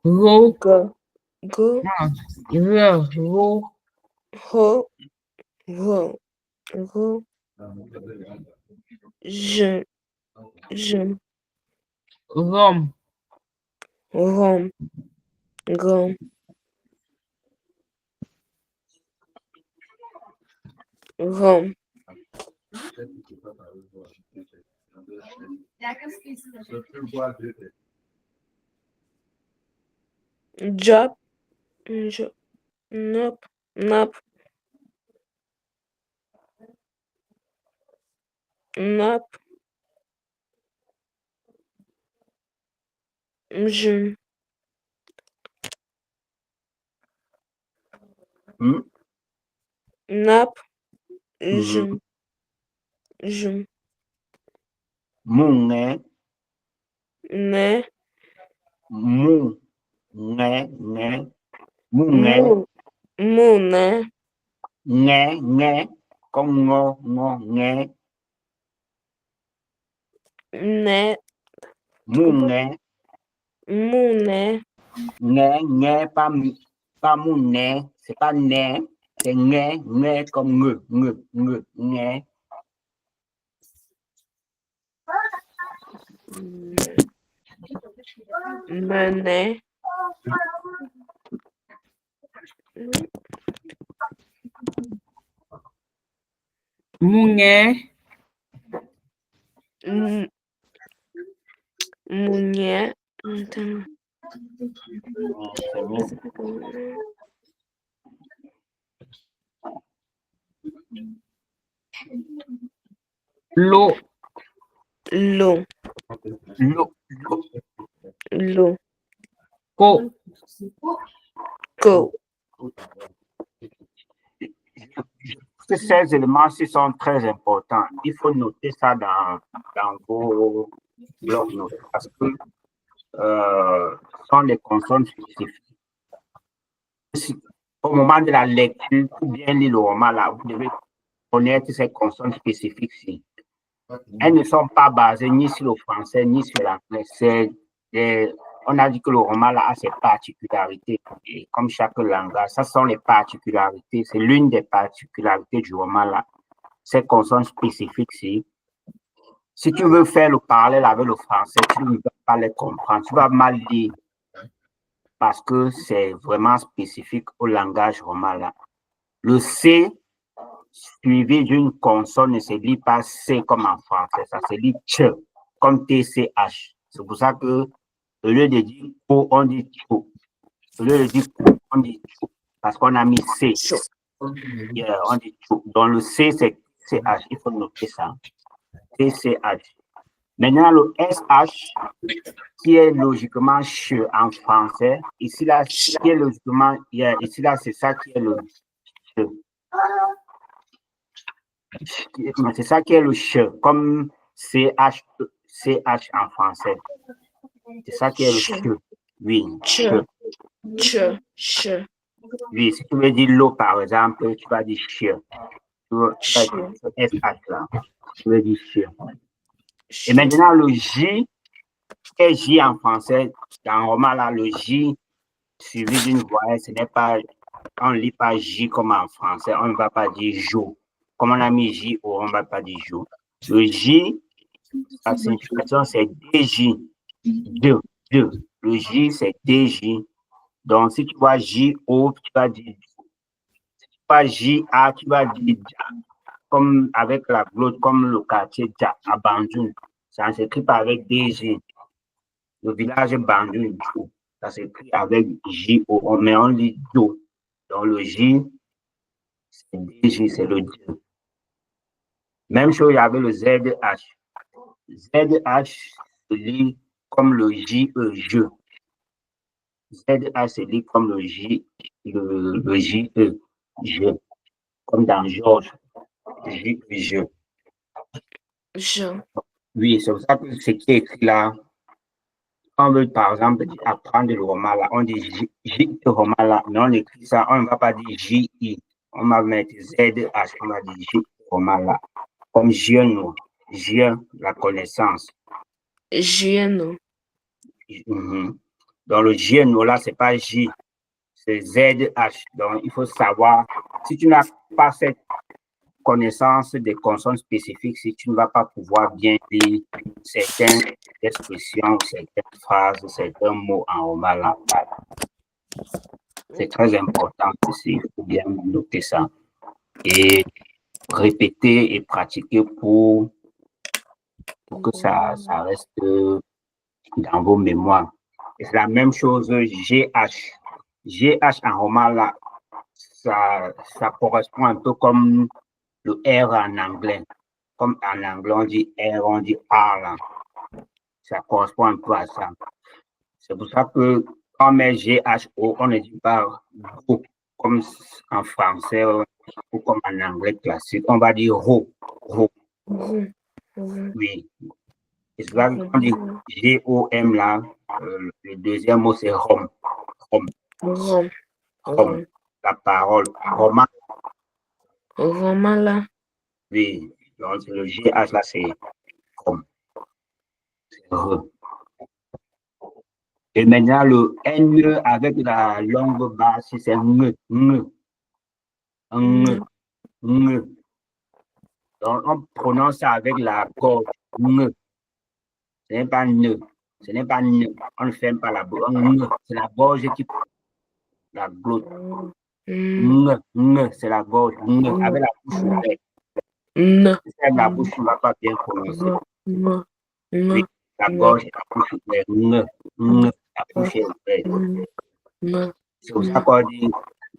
Ro. Go. Ro. Je. Rom. Gom. Rom. Job. Nap. Nap. Nap. Je. Nap. Je. Mouné. Ne. Mou. Né. Né. Mouné. Mouné. Né. Né. Comme ngo. Ngo. Né. Ne. Mouné. Mouné. Né. Né. Pas mouné. C'est pas né. C'est né. Né comme nge. Nge. Nge. Né. Mené. Mouné. Mounier. L'eau. L'eau. L'eau. L'eau. Co. Co. Ces éléments-ci sont très importants. Il faut noter ça dans vos blocs-notes parce que ce sont les consonnes spécifiques. Au moment de la lecture, pour bien lire le roman, là, vous devez connaître ces consonnes spécifiques-ci. Elles ne sont pas basées ni sur le français ni sur l'anglais. On a dit que le roman là, a ses particularités. Et comme chaque langage, ça sont les particularités. C'est l'une des particularités du roman là. Ces consonnes spécifiques-ci. Si tu veux faire le parallèle avec le français, tu ne vas pas les comprendre. Tu vas mal lire parce que c'est vraiment spécifique au langage roman là. Le C suivi d'une consonne ne se lit pas C comme en français. Ça se lit Ch comme TCH. C'est pour ça que au lieu de dire ko, on dit cho. Au lieu de dire ko, on dit cho. Parce qu'on a mis C. Yeah, on dit cho. Donc le C, c'est CH. Il faut noter ça. TCH. Maintenant, le SH, qui est logiquement ch en français. Ici, là, qui est logiquement, ici, là, c'est ça qui est le ch. C'est ça qui est le ch, comme CH en français. C'est ça qui est le ch. Oui. Ch. Oui, si tu veux dire l'eau, par exemple, tu vas dire ch. Tu vas dire SH là. Tu veux dire ch. Et maintenant, le J, est J en français. Dans le roman, là, le J suivi d'une voix, ce n'est pas, on ne lit pas J comme en français. On ne va pas dire jo. Comme on a mis J, on ne va pas dire jo. Le J, sa signification, c'est DJ. Deux. Le J, c'est DJ. Donc, si tu vois J-O, tu vas dire. Si tu vois J-A, tu vas dire Ja. Comme avec la glotte, comme le quartier Ja, à Bandung. Ça s'écrit pas avec DJ. Le village Bandung, ça s'écrit avec J-O, mais on lit Do. Donc, le J, c'est DJ, c'est le Dieu. Même chose, il y avait le ZH. ZH se lit comme le J-E, je. ZH se lit comme le J-E, je. Comme dans Georges, J-E, je. Oui, c'est pour ça que ce qui est écrit là, on veut par exemple apprendre le roman là, on dit J roman là, mais on écrit ça, on ne va pas dire J-I, on va mettre ZH, on va dire J roman là. Comme Gieno, la connaissance. Gieno. Donc le Gieno là, c'est pas J, c'est ZH. Donc il faut savoir, si tu n'as pas cette connaissance des consonnes spécifiques, si tu ne vas pas pouvoir bien lire certaines expressions, certaines phrases, certains mots en roman là. C'est très important aussi, il faut bien noter ça. Et répéter et pratiquer pour que ça reste dans vos mémoires. Et c'est la même chose, GH. GH en roman là, ça correspond un peu comme le R en anglais. Comme en anglais, on dit R, on dit R là. Ça correspond un peu à ça. C'est pour ça que quand on met GHO, on ne dit pas GO, comme en français ou comme en anglais classique. On va dire RO. Oui. Et c'est là qu'on dit GOM là. Le deuxième mot, c'est ROM. ROM. La parole. Roman. Roman là. Oui. Donc, le GH là, c'est ROM. Et maintenant, le N avec la longue basse, c'est ng. Donc, on prononce ça avec la gorge. Ng. Ce n'est pas ne. Ce n'est pas ne. On ne ferme pas la bouche. C'est la gorge qui. La glotte. C'est la gorge. Avec la bouche ouverte. Si la bouche, tu ne vas pas bien prononcer. Oui, la gorge et la bouche ouverte. La bouche est ouverte. C'est pour ça qu'on dit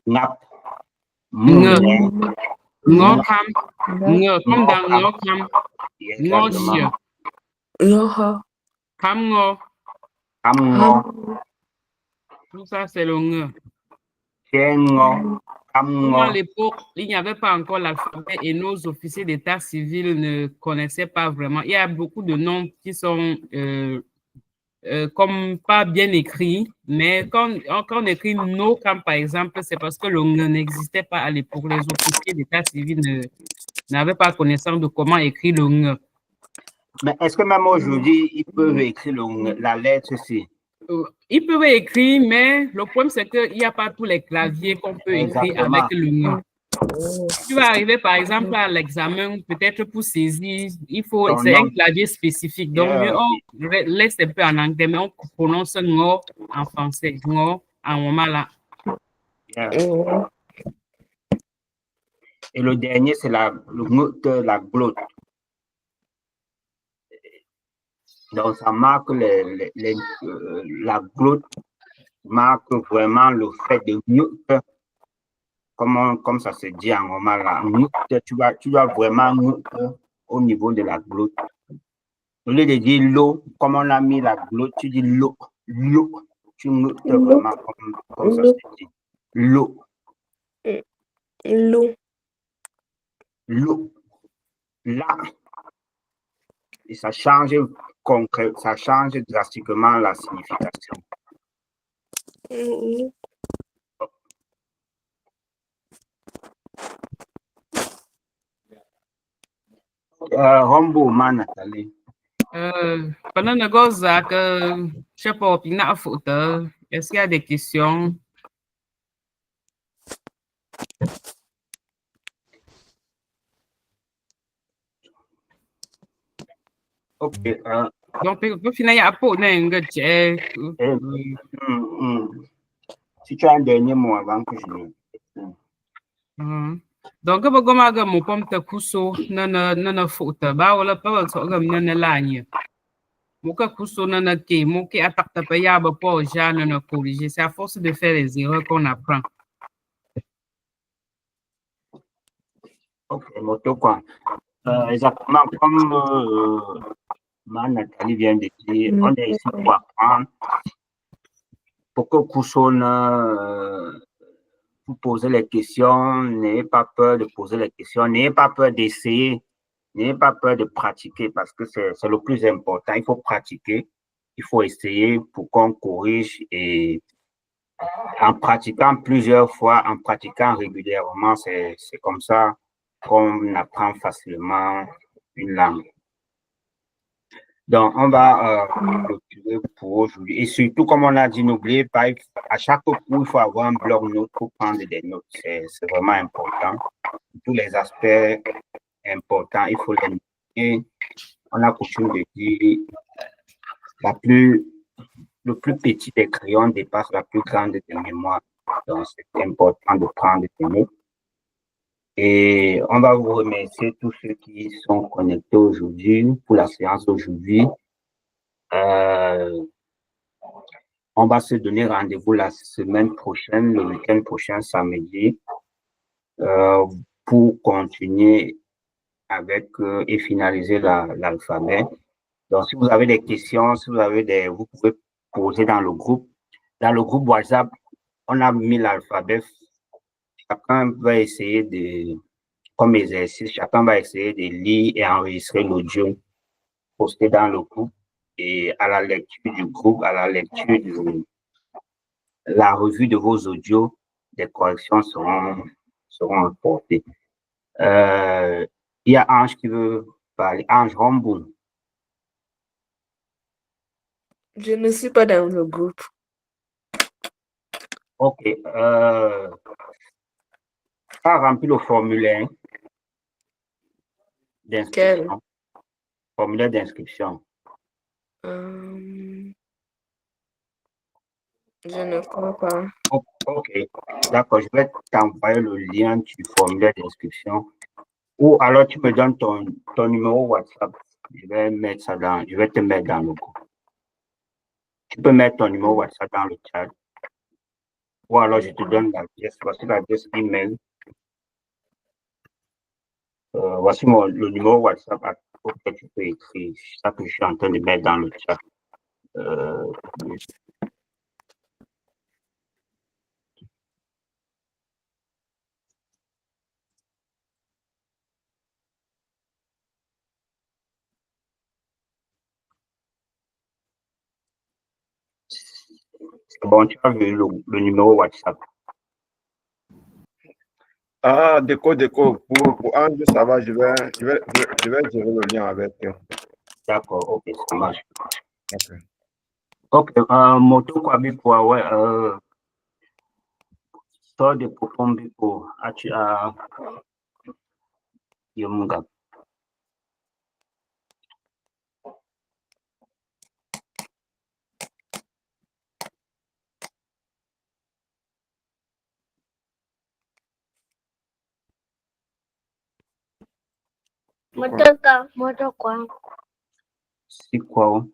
nap. Ngokam. Comme dans Ngokam. Ngosio. Kamgo. Tout ça, c'est le ng. À l'époque, il n'y avait pas encore l'alphabet et nos officiers d'état civil ne connaissaient pas vraiment. Il y a beaucoup de noms qui sont comme pas bien écrits, mais quand on écrit no comme par exemple, c'est parce que le ng n'existait pas à l'époque. Les officiers d'état civil n'avaient pas connaissance de comment écrire le ng. Mais est-ce que même aujourd'hui, ils peuvent écrire la lettre C? Ils peuvent écrire, mais le problème, c'est qu'il n'y a pas tous les claviers qu'on peut écrire avec le ng. Tu vas arriver, par exemple, à l'examen, peut-être pour saisir, c'est un clavier spécifique. Donc, mieux on laisse un peu en anglais, mais on prononce ngo en français, ngo en momala. Et le dernier, c'est la glotte. Donc, ça marque la glotte, marque vraiment le fait de mute, comme ça se dit en roman là. Mute, tu dois vraiment mute au niveau de la glotte. Au lieu de dire l'eau, comme on a mis la glotte, tu dis l'eau. Tu mutes vraiment comme ça se dit. L'eau. Là. Et ça change drastiquement la signification. Rombo, Nathalie. Pendant le gozac, je sais pas, est-ce qu'il y a des questions? Ok. Donc, pour finir, il y a pas si tu as un dernier mot avant que je donc, je vais mon pomme te kuso, non, faute. Bah, on l'a pas, non, l'agne. Moka kuso, non, qui, moki attaque ta paya, bah, pas, jamais, non, corriger. C'est à force de faire les erreurs qu'on apprend. Ok, moto quoi. Exactement comme Nathalie vient de dire, on est ici pour apprendre. Pour que Kousson vous posez les questions, n'ayez pas peur de poser les questions, n'ayez pas peur d'essayer, n'ayez pas peur de pratiquer parce que c'est le plus important. Il faut pratiquer, il faut essayer pour qu'on corrige et en pratiquant plusieurs fois, en pratiquant régulièrement, c'est comme ça qu'on apprend facilement une langue. Donc, on va clôturer pour aujourd'hui. Et surtout, comme on a dit, n'oubliez pas, à chaque cours, il faut avoir un bloc-notes pour prendre des notes. C'est vraiment important. Tous les aspects importants, il faut les noter. On a coutume de dire le plus petit des crayons dépasse la plus grande des mémoires. Donc, c'est important de prendre des notes. Et on va vous remercier tous ceux qui sont connectés aujourd'hui pour la séance d'aujourd'hui. On va se donner rendez-vous la semaine prochaine, le week-end prochain, samedi, pour continuer avec et finaliser l'alphabet. Donc, si vous avez des questions, si vous avez vous pouvez poser dans le groupe. Dans le groupe WhatsApp, on a mis l'alphabet. Chacun va essayer comme exercice, chacun va essayer de lire et enregistrer l'audio posté dans le groupe. Et à la lecture du groupe, à la lecture de la revue de vos audios, des corrections seront apportées. Il y a Ange qui veut parler. Ange Romboul. Je ne suis pas dans le groupe. OK. Pas rempli le formulaire d'inscription. Quel? Formulaire d'inscription. Je ne crois pas. OK. D'accord, je vais t'envoyer le lien du formulaire d'inscription. Ou alors tu me donnes ton numéro WhatsApp. Je vais te mettre dans le groupe. Tu peux mettre ton numéro WhatsApp dans le chat. Ou alors je te donne l'adresse. Voici l'adresse email. Voici le numéro WhatsApp auquel tu peux écrire. C'est ça que je suis en train de mettre dans le chat. C'est bon, tu as vu le numéro WhatsApp. Ah, déco. Pour Ange, ça va, je vais gérer le lien avec eux. D'accord, OK, ça marche. OK. OK, moto kwa bipo, ouais, sort de popom bipo, yomunga. Moto kwa. Si quoi?